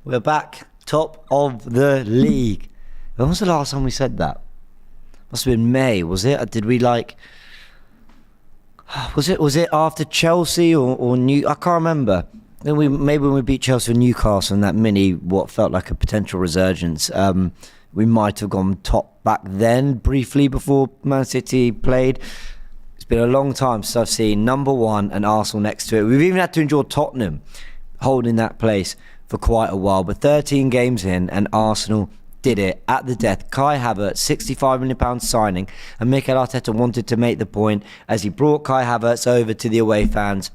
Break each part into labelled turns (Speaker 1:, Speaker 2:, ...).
Speaker 1: We're back, top of the league. When was the last time we said that? Must have been May, was it? Did we was it after Chelsea or New? I can't remember. Then maybe when we beat Chelsea or Newcastle in that what felt like a potential resurgence. We might have gone top back then briefly before Man City played. It's been a long time since I've seen number one and Arsenal next to it. We've even had to endure Tottenham holding that place for quite a while, but 13 games in and Arsenal did it at the death. Kai Havertz, £65 million signing, and Mikel Arteta wanted to make the point as he brought Kai Havertz over to the away fans.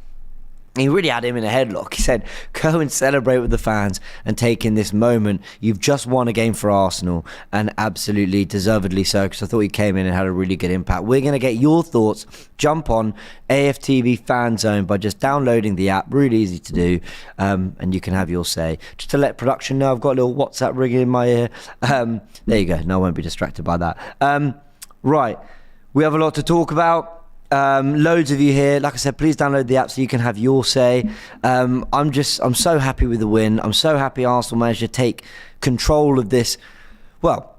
Speaker 1: He really had him in a headlock. He said, go and celebrate with the fans and take in this moment. You've just won a game for Arsenal, and absolutely deservedly so, because I thought he came in and had a really good impact. We're going to get your thoughts. Jump on AFTV FANZONE by just downloading the app. Really easy to do, and you can have your say. Just to let production know, I've got a little WhatsApp ringing in my ear. There you go. No, I won't be distracted by that. Right. We have a lot to talk about. Loads of you here. Like I said, please download the app so you can have your say. I'm so happy with the win. I'm so happy Arsenal managed to take control of this. Well,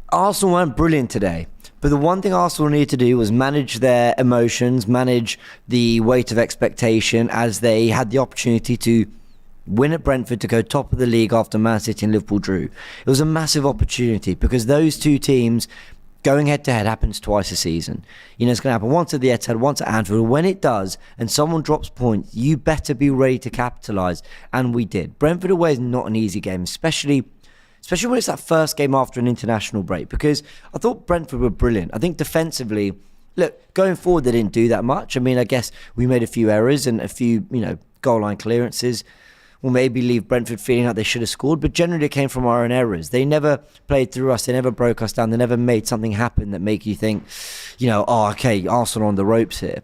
Speaker 1: Arsenal weren't brilliant today, but the one thing Arsenal needed to do was manage their emotions, manage the weight of expectation as they had the opportunity to win at Brentford to go top of the league after Man City and Liverpool drew. It was a massive opportunity because those two teams going head-to-head happens twice a season. You know, it's going to happen once at the Etihad, once at Anfield. When it does, and someone drops points, you better be ready to capitalise. And we did. Brentford away is not an easy game, especially when it's that first game after an international break, because I thought Brentford were brilliant. I think defensively, look, going forward, they didn't do that much. I mean, I guess we made a few errors and a few, goal line clearances. Will maybe leave Brentford feeling like they should have scored, but generally it came from our own errors. They never played through us, they never broke us down, they never made something happen that make you think, okay, Arsenal on the ropes here.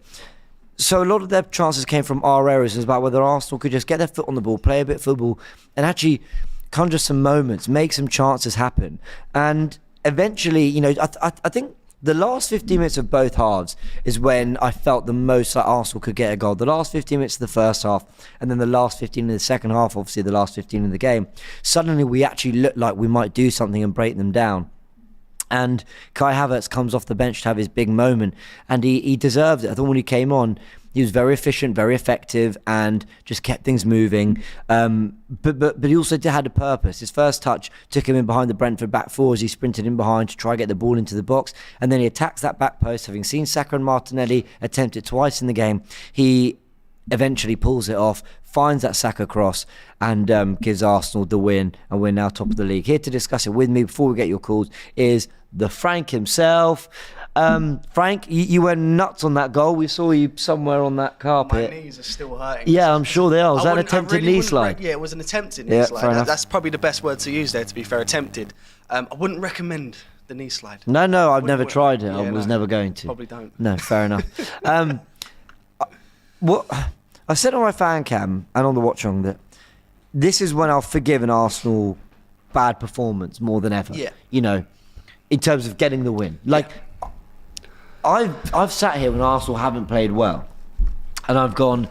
Speaker 1: So a lot of their chances came from our errors. It was about whether Arsenal could just get their foot on the ball, play a bit of football, and actually conjure some moments, make some chances happen. And eventually, I think the last 15 minutes of both halves is when I felt the most like Arsenal could get a goal. The last 15 minutes of the first half, and then the last 15 in the second half, obviously the last 15 in the game. Suddenly we actually looked like we might do something and break them down. And Kai Havertz comes off the bench to have his big moment, and he deserved it. I thought when he came on, he was very efficient, very effective, and just kept things moving. But he also had a purpose. His first touch took him in behind the Brentford back four as he sprinted in behind to try and get the ball into the box. And then he attacks that back post. Having seen Saka and Martinelli attempt it twice in the game, he eventually pulls it off, finds that Saka cross, and gives Arsenal the win. And we're now top of the league. Here to discuss it with me before we get your calls is the Frank himself. Frank, you went nuts on that goal. We saw you somewhere on that carpet.
Speaker 2: My knees are still hurting.
Speaker 1: Yeah, I'm sure they are. Was that an attempted knee slide?
Speaker 2: Yeah, it was an attempted knee slide. That's probably the best word to use there, to be fair, attempted. I wouldn't recommend the knee slide.
Speaker 1: No, I've never tried it. I was never going to.
Speaker 2: Probably don't.
Speaker 1: No, fair enough. What I said on my fan cam and on the watch on that this is when I'll forgive an Arsenal bad performance more than ever.
Speaker 2: Yeah.
Speaker 1: In terms of getting the win. I've sat here when Arsenal haven't played well, and I've gone,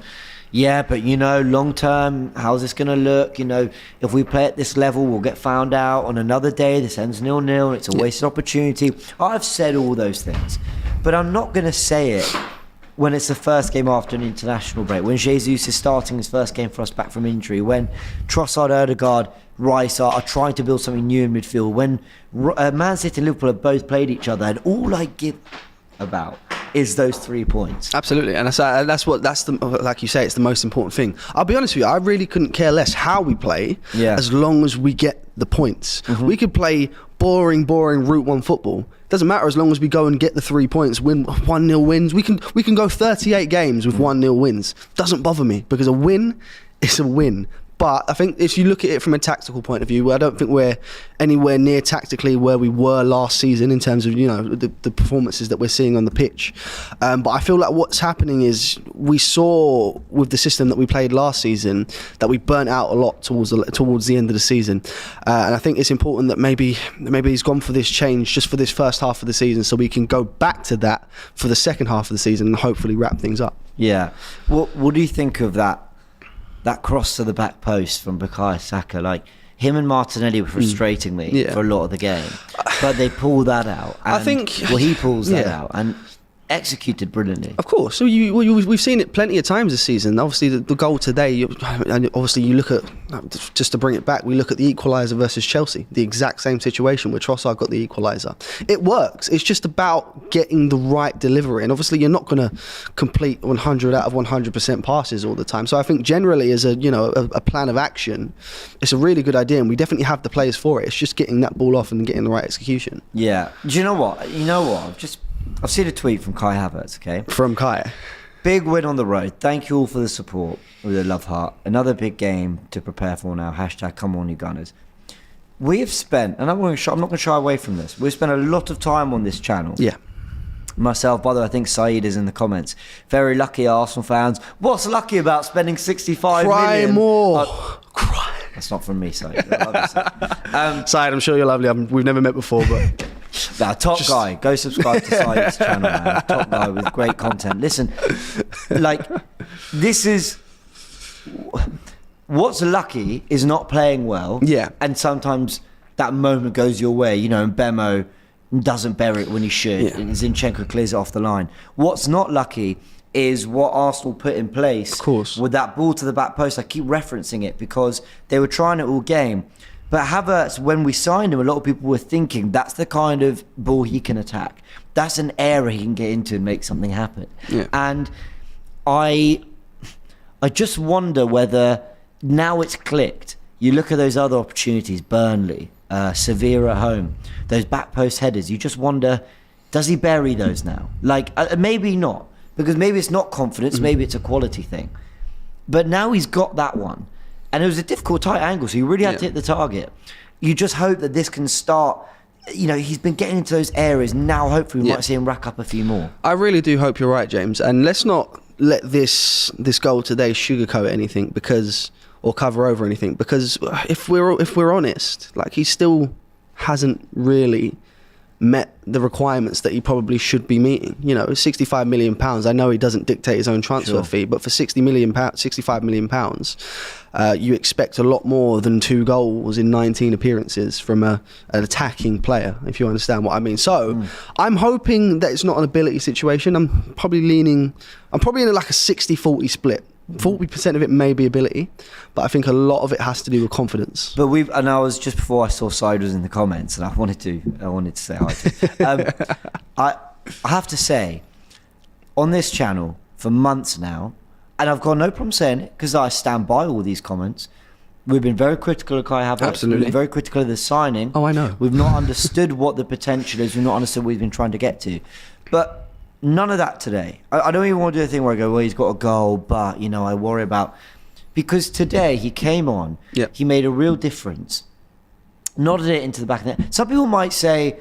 Speaker 1: yeah, but long term, how's this going to look? If we play at this level, we'll get found out on another day. This ends 0-0. It's a wasted opportunity. I've said all those things, but I'm not going to say it when it's the first game after an international break, when Jesus is starting his first game for us back from injury, when Trossard, Odegaard, Rice are trying to build something new in midfield, when Man City and Liverpool have both played each other, and all I give about is those 3 points.
Speaker 2: Absolutely, and that's like you say, it's the most important thing. I'll be honest with you, I really couldn't care less how we play, as long as we get the points. Mm-hmm. We could play boring Route 1 football. Doesn't matter as long as we go and get the 3 points, win 1-0 wins. We can go 38 games with 1-0 wins. Doesn't bother me, because a win is a win. But I think if you look at it from a tactical point of view, I don't think we're anywhere near tactically where we were last season in terms of the performances that we're seeing on the pitch. But I feel like what's happening is we saw with the system that we played last season that we burnt out a lot towards the end of the season. And I think it's important that maybe he's gone for this change just for this first half of the season, so we can go back to that for the second half of the season and hopefully wrap things up.
Speaker 1: Yeah. What do you think of that? that cross to the back post from Bukayo Saka, like him and Martinelli were frustrating me for a lot of the game, but they pull that out. And,
Speaker 2: I think
Speaker 1: he pulls that out and executed brilliantly.
Speaker 2: Of course. So we've seen it plenty of times this season. Obviously, the goal today, and obviously you look at, just to bring it back, we look at the equaliser versus Chelsea, the exact same situation where Trossard got the equaliser. It works. It's just about getting the right delivery. And obviously, you're not going to complete 100 out of 100% passes all the time. So I think generally, as a plan of action, it's a really good idea, and we definitely have the players for it. It's just getting that ball off and getting the right execution.
Speaker 1: Yeah. Do you know what? I've seen a tweet from Kai Havertz, okay?
Speaker 2: From Kai.
Speaker 1: Big win on the road. Thank you all for the support with a love heart. Another big game to prepare for now. # come on, you Gunners. We have spent, and I'm not going to shy away from this, we've spent a lot of time on this channel.
Speaker 2: Yeah.
Speaker 1: Myself, by the way, I think Saeed is in the comments. Very lucky Arsenal fans. What's lucky about spending 65
Speaker 2: Cry
Speaker 1: million?
Speaker 2: more. Cry.
Speaker 1: That's not from me, Saeed.
Speaker 2: Saeed, I'm sure you're lovely. We've never met before, but...
Speaker 1: Guy. Go subscribe to Saeed's channel, man. Top guy with great content. Listen, like, this is... What's lucky is not playing well.
Speaker 2: Yeah.
Speaker 1: And sometimes that moment goes your way, and Bemo doesn't bury it when he should, and Zinchenko clears it off the line. What's not lucky is what Arsenal put in place,
Speaker 2: of course,
Speaker 1: with that ball to the back post. I keep referencing it because they were trying it all game. But Havertz, when we signed him, a lot of people were thinking that's the kind of ball he can attack. That's an area he can get into and make something happen.
Speaker 2: Yeah.
Speaker 1: And I just wonder whether now it's clicked. You look at those other opportunities, Burnley, Sevilla at home, those back post headers. You just wonder, does he bury those now? Like, maybe not, because maybe it's not confidence, maybe it's a quality thing. But now he's got that one. And it was a difficult, tight angle, so you really had to hit the target. You just hope that this can start... he's been getting into those areas. Now, hopefully, we might see him rack up a few more. I
Speaker 2: really do hope you're right, James. And let's not let this goal today sugarcoat anything or cover over anything. Because if we're honest, like, he still hasn't really met the requirements that he probably should be meeting. £65 million. I know he doesn't dictate his own transfer fee, but for £65 million, you expect a lot more than 2 goals in 19 appearances from an attacking player, if you understand what I mean. So I'm hoping that it's not an ability situation. I'm probably in like a 60-40 split. 40% of it may be ability, but I think a lot of it has to do with confidence.
Speaker 1: But I was just before I saw Side was in the comments, and I wanted to say hi to I have to say, on this channel for months now, and I've got no problem saying it because I stand by all these comments. We've been very critical of Kai Havertz.
Speaker 2: Absolutely.
Speaker 1: We've been very critical of the signing.
Speaker 2: Oh, I know.
Speaker 1: We've not understood what the potential is. We've not understood what we've been trying to get to. But none of that today. I don't even want to do a thing where I go, well, he's got a goal, but, I worry about... Because today he came on, he made a real difference. Nodded it into the back of the net. Some people might say,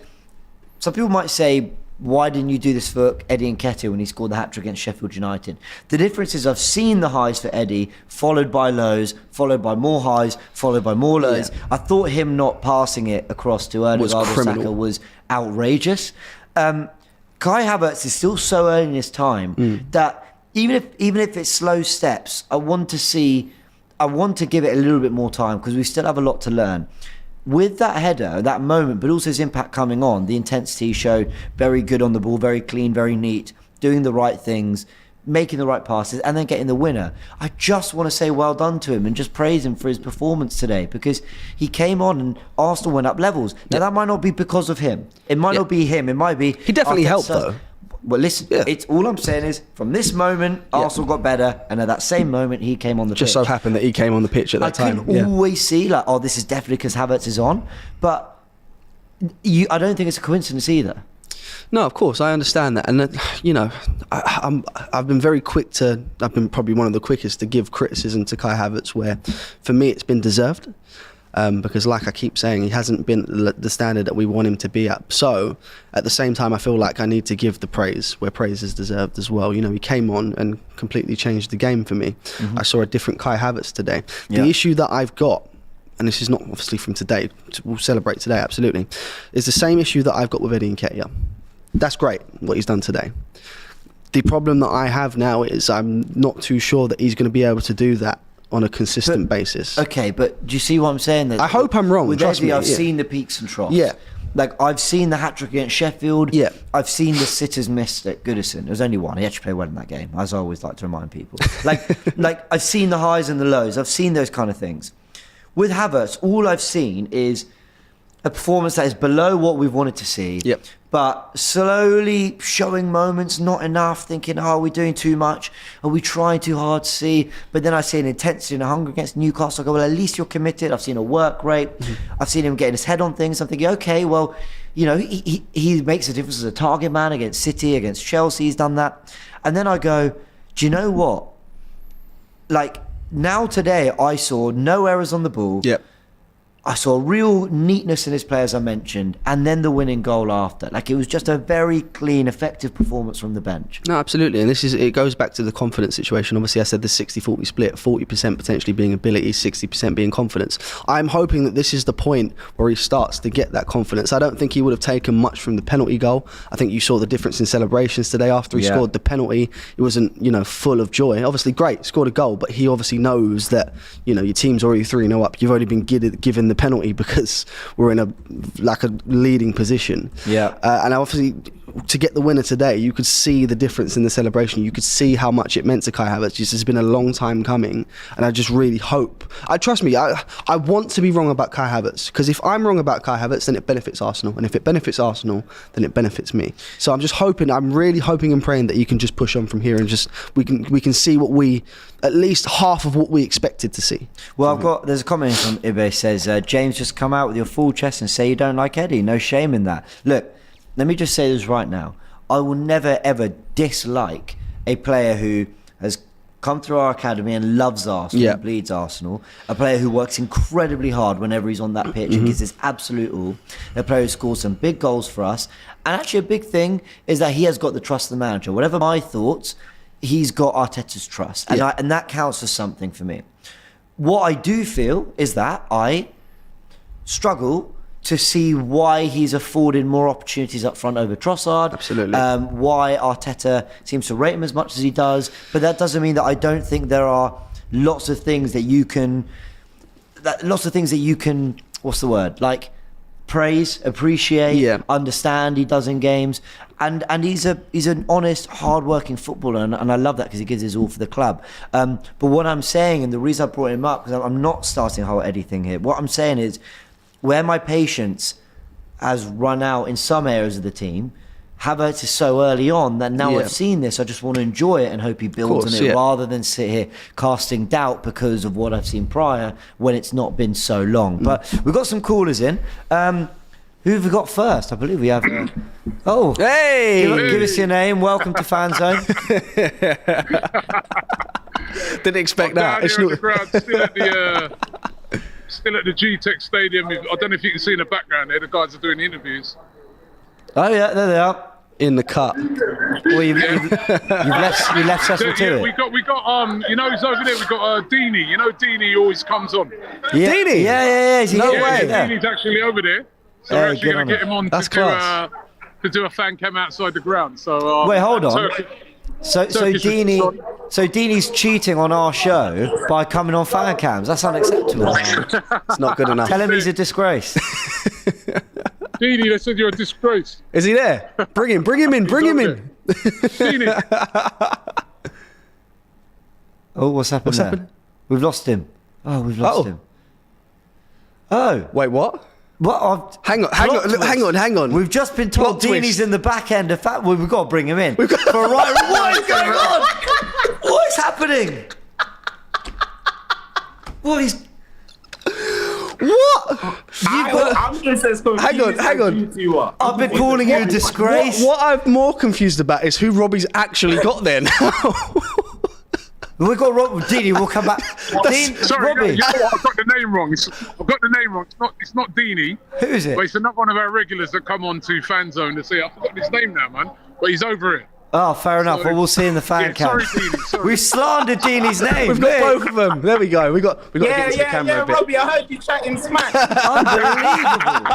Speaker 1: why didn't you do this for Eddie Nketiah when he scored the hat-trick against Sheffield United? The difference is I've seen the highs for Eddie, followed by lows, followed by more highs, followed by more lows. I thought him not passing it across to Erling Saka was outrageous. Kai Havertz is still so early in his time that even if it's slow steps, I want to give it a little bit more time because we still have a lot to learn. With that header, that moment, but also his impact coming on, the intensity he showed, very good on the ball, very clean, very neat, doing the right things, making the right passes, and then getting the winner. I just want to say well done to him and just praise him for his performance today because he came on and Arsenal went up levels. Now, that might not be because of him. It might not be him. It might be...
Speaker 2: He definitely helped, though.
Speaker 1: Well, listen, it's all I'm saying is from this moment, Arsenal got better, and at that same moment, he came on the pitch.
Speaker 2: Just so happened that he came on the pitch at that time.
Speaker 1: I can always see, like, this is definitely because Havertz is on, but I don't think it's a coincidence either.
Speaker 2: No, of course, I understand that. And, I've been very quick to... I've been probably one of the quickest to give criticism to Kai Havertz, where, for me, it's been deserved. Because like I keep saying, he hasn't been the standard that we want him to be at. So at the same time, I feel like I need to give the praise where praise is deserved as well. He came on and completely changed the game for me. I saw a different Kai Havertz today. The issue that I've got, and this is not obviously from today, we'll celebrate today, absolutely, is the same issue that I've got with Eddie Nketiah. That's great, what he's done today. The problem that I have now is I'm not too sure that he's going to be able to do that on a consistent basis.
Speaker 1: Okay, but do you see what I'm saying?
Speaker 2: I hope I'm wrong. Trust me.
Speaker 1: I've seen the peaks and troughs.
Speaker 2: Yeah.
Speaker 1: Like, I've seen the hat-trick against Sheffield.
Speaker 2: Yeah.
Speaker 1: I've seen the sitters missed at Goodison. There was only one. He actually played well in that game, as I always like to remind people. Like I've seen the highs and the lows. I've seen those kind of things. With Havertz, all I've seen is a performance that is below what we've wanted to see.
Speaker 2: Yep.
Speaker 1: But slowly showing moments, not enough, thinking, oh, are we doing too much? Are we trying too hard to see? But then I see an intensity and a hunger against Newcastle. I go, well, at least you're committed. I've seen a work rate. I've seen him getting his head on things. I'm thinking, okay, well, you know, he makes a difference as a target man against City, against Chelsea. He's done that. And then I go, do you know what? Like, now today I saw no errors on the ball.
Speaker 2: Yep.
Speaker 1: I saw real neatness in his play, as I mentioned, and then the winning goal after. Like, it was just a very clean, effective performance from the bench.
Speaker 2: No, absolutely. And it goes back to the confidence situation. Obviously, I said the 60-40 split, 40% potentially being ability, 60% being confidence. I'm hoping that this is the point where he starts to get that confidence. I don't think he would have taken much from the penalty goal. I think you saw the difference in celebrations today after he scored the penalty. It wasn't, full of joy. Obviously, great, scored a goal, but he obviously knows that, your team's already 3-0 up. You've already been given the penalty because we're in a leading position.
Speaker 1: Yeah.
Speaker 2: And obviously, to get the winner today, you could see the difference in the celebration. You could see how much it meant to Kai Havertz. This has been a long time coming, and I just really hope. Trust me, I want to be wrong about Kai Havertz, because if I'm wrong about Kai Havertz, then it benefits Arsenal, and if it benefits Arsenal, then it benefits me. So I'm really hoping and praying that you can just push on from here, and just we can see at least half of what we expected to see.
Speaker 1: Well, there's a comment from Ibe says, James, just come out with your full chest and say you don't like Eddie. No shame in that. Look, let me just say this right now. I will never, ever dislike a player who has come through our academy and loves Arsenal, and bleeds Arsenal. A player who works incredibly hard whenever he's on that pitch and gives his absolute all. A player who scores some big goals for us. And actually a big thing is that he has got the trust of the manager. Whatever my thoughts, he's got Arteta's trust. And that counts for something for me. What I do feel is that I struggle to see why he's afforded more opportunities up front over Trossard.
Speaker 2: Absolutely.
Speaker 1: Why Arteta seems to rate him as much as he does. But that doesn't mean that I don't think there are lots of things that you can, what's the word? Like, praise, appreciate, understand he does in games. And he's an honest, hard-working footballer, and I love that because he gives his all for the club. But what I'm saying, and the reason I brought him up, because I'm not starting a whole Eddie thing here, what I'm saying is, where my patience has run out in some areas of the team, Havertz is so early on that now I've seen this, I just want to enjoy it and hope he builds on it rather than sit here casting doubt because of what I've seen prior when it's not been so long. But we've got some callers in. Who have we got first? I believe we have...
Speaker 2: hey!
Speaker 1: Give us your name. Welcome to FANZONE.
Speaker 2: Didn't expect that.
Speaker 3: It's not... Still at the G-Tech Stadium. I don't know if you can see in the background there, the guys are doing the interviews.
Speaker 1: Oh yeah, there they are.
Speaker 2: In the cut.
Speaker 1: Well, you left Cecil to it.
Speaker 3: We got who's over there? We got Deeney. Deeney always comes on.
Speaker 1: Yeah.
Speaker 2: Deeney?
Speaker 1: Yeah.
Speaker 2: No way.
Speaker 3: Deeney's actually over there. So we're actually going to get him on to do a fan cam outside the ground. So
Speaker 1: wait, hold on. So Deeney's cheating on our show by coming on fan cams. That's unacceptable.
Speaker 2: It's not good enough.
Speaker 1: Tell him he's a disgrace.
Speaker 3: Deeney, they said you're a disgrace.
Speaker 2: Is he there? Bring him in.
Speaker 3: Deeney.
Speaker 1: Oh, what's happened there? We've lost him. Oh, we've lost him. Oh.
Speaker 2: Wait, what?
Speaker 1: What?
Speaker 2: Hang on.
Speaker 1: We've just been told Deeney's in the back end of that. We've got to bring him in. What is going on? What is happening? What?
Speaker 4: I'm just as confused.
Speaker 2: Hang on.
Speaker 1: I've been calling you a disgrace.
Speaker 2: What I'm more confused about is who Robbie's actually got there now.
Speaker 1: We've got Deeney. We'll come back.
Speaker 3: Sorry,
Speaker 1: Robbie.
Speaker 3: you know what? I've got the name wrong. It's not Deeney.
Speaker 1: Who is it?
Speaker 3: But it's another one of our regulars that come on to FANZONE to see. I've forgotten his name now, man. But he's over it.
Speaker 1: Oh, fair enough. Well, we'll see in the fan cam.
Speaker 3: Sorry, Deeney. Sorry.
Speaker 1: We've slandered Deeney's name.
Speaker 2: We've got both of them. There we go. We got to get into the camera a bit.
Speaker 4: Robbie, I heard you chatting smack.
Speaker 1: Unbelievable.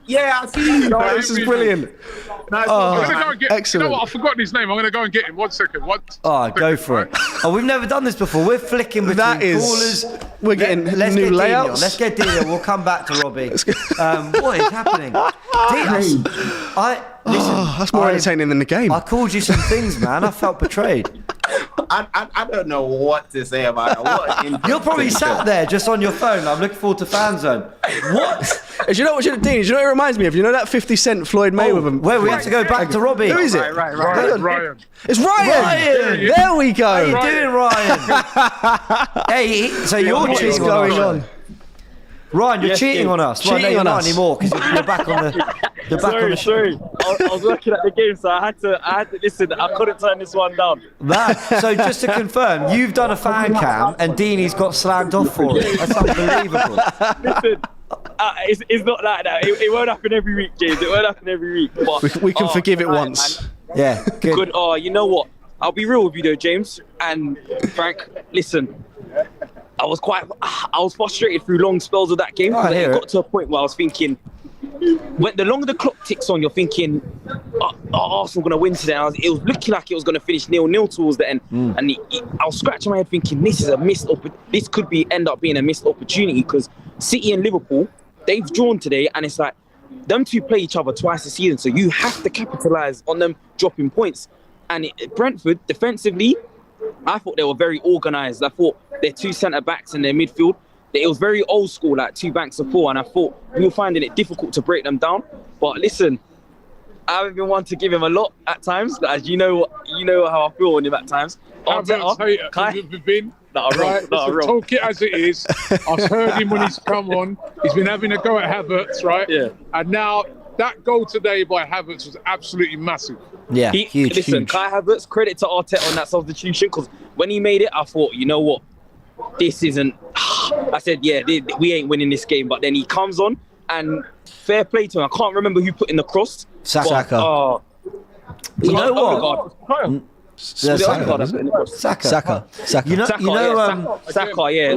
Speaker 4: Yeah, I see you.
Speaker 2: No, this is brilliant.
Speaker 4: Nice
Speaker 2: Oh,
Speaker 3: I'm gonna go and get.
Speaker 2: excellent.
Speaker 3: You know what? I forgot his name. I'm gonna go and get him. 1 second.
Speaker 1: Oh, go for it. Oh, we've never done this before. We're flicking between
Speaker 2: That is-
Speaker 1: callers.
Speaker 2: we're getting
Speaker 1: Let's
Speaker 2: new
Speaker 1: get Dean
Speaker 2: layouts.
Speaker 1: on. Let's get Dean on. We'll come back to Robbie. What is happening? Dean, listen.
Speaker 2: That's more entertaining than the game.
Speaker 1: I called you some things, man. I felt betrayed.
Speaker 4: I don't know what to say about it.
Speaker 1: You're probably sat there just on your phone. I'm looking forward to FANZONE. What?
Speaker 2: Do you know what, Dean? Do you know what it reminds me of? You know that 50 Cent Floyd Mayweather?
Speaker 1: Wait, we have to go back to Robbie.
Speaker 2: Who is it?
Speaker 3: Ryan.
Speaker 2: It's Ryan. There we go.
Speaker 1: How you doing, Ryan? Hey, so you're
Speaker 2: What is
Speaker 1: cheating
Speaker 2: going
Speaker 1: on us.
Speaker 2: on?
Speaker 1: Ryan, you're cheating on us.
Speaker 2: Cheating
Speaker 1: well, no, you're
Speaker 2: on
Speaker 1: not
Speaker 2: us.
Speaker 1: anymore because you're back on the. You're back on the show.
Speaker 5: Sorry. I was working at the game, so I had to listen. I couldn't turn this one down.
Speaker 1: So just to confirm, you've done a fan cam and Deanie's got slagged off for it. That's unbelievable.
Speaker 5: Listen, it's not like that. It won't happen every week, James. It won't happen every week. But,
Speaker 2: We can forgive it
Speaker 5: tonight,
Speaker 2: once.
Speaker 5: man,
Speaker 1: Yeah, good.
Speaker 5: good. Oh, you know what? I'll be real with you though, James and Frank. Listen, I was frustrated through long spells of that game.
Speaker 1: I
Speaker 5: But
Speaker 1: hear
Speaker 5: it
Speaker 1: it.
Speaker 5: got to a point where I was thinking, when the longer the clock ticks on, you're thinking, are Arsenal going to win today? It was looking like it was going to finish 0-0 towards the end. And I was scratching my head thinking, this is a missed opportunity. This could end up being a missed opportunity because City and Liverpool, they've drawn today, and it's like, them two play each other twice a season, so you have to capitalise on them dropping points. And Brentford, defensively, I thought they were very organised. I thought their two centre-backs and their midfield, it was very old school, like two banks of four, and I thought we were finding it difficult to break them down. But listen, I haven't been one to give him a lot at times. As you know how I feel on him at times.
Speaker 3: Havertz,
Speaker 5: Kai,
Speaker 3: have been.
Speaker 5: not wrong.
Speaker 3: Listen, talk it as it is. I've heard him when he's come on. He's been having a go at Havertz, right?
Speaker 5: Yeah.
Speaker 3: And now that goal today by Havertz was absolutely massive.
Speaker 1: Yeah, huge.
Speaker 5: Listen,
Speaker 1: Huge.
Speaker 5: Kai Havertz, credit to Arteta on that substitution, because when he made it, I thought, you know what, this isn't. I said, yeah, we ain't winning this game. But then he comes on, and fair play to him. I can't remember who put in the cross.
Speaker 1: Saka. You know what? Saka. You know,
Speaker 5: Saka, yeah.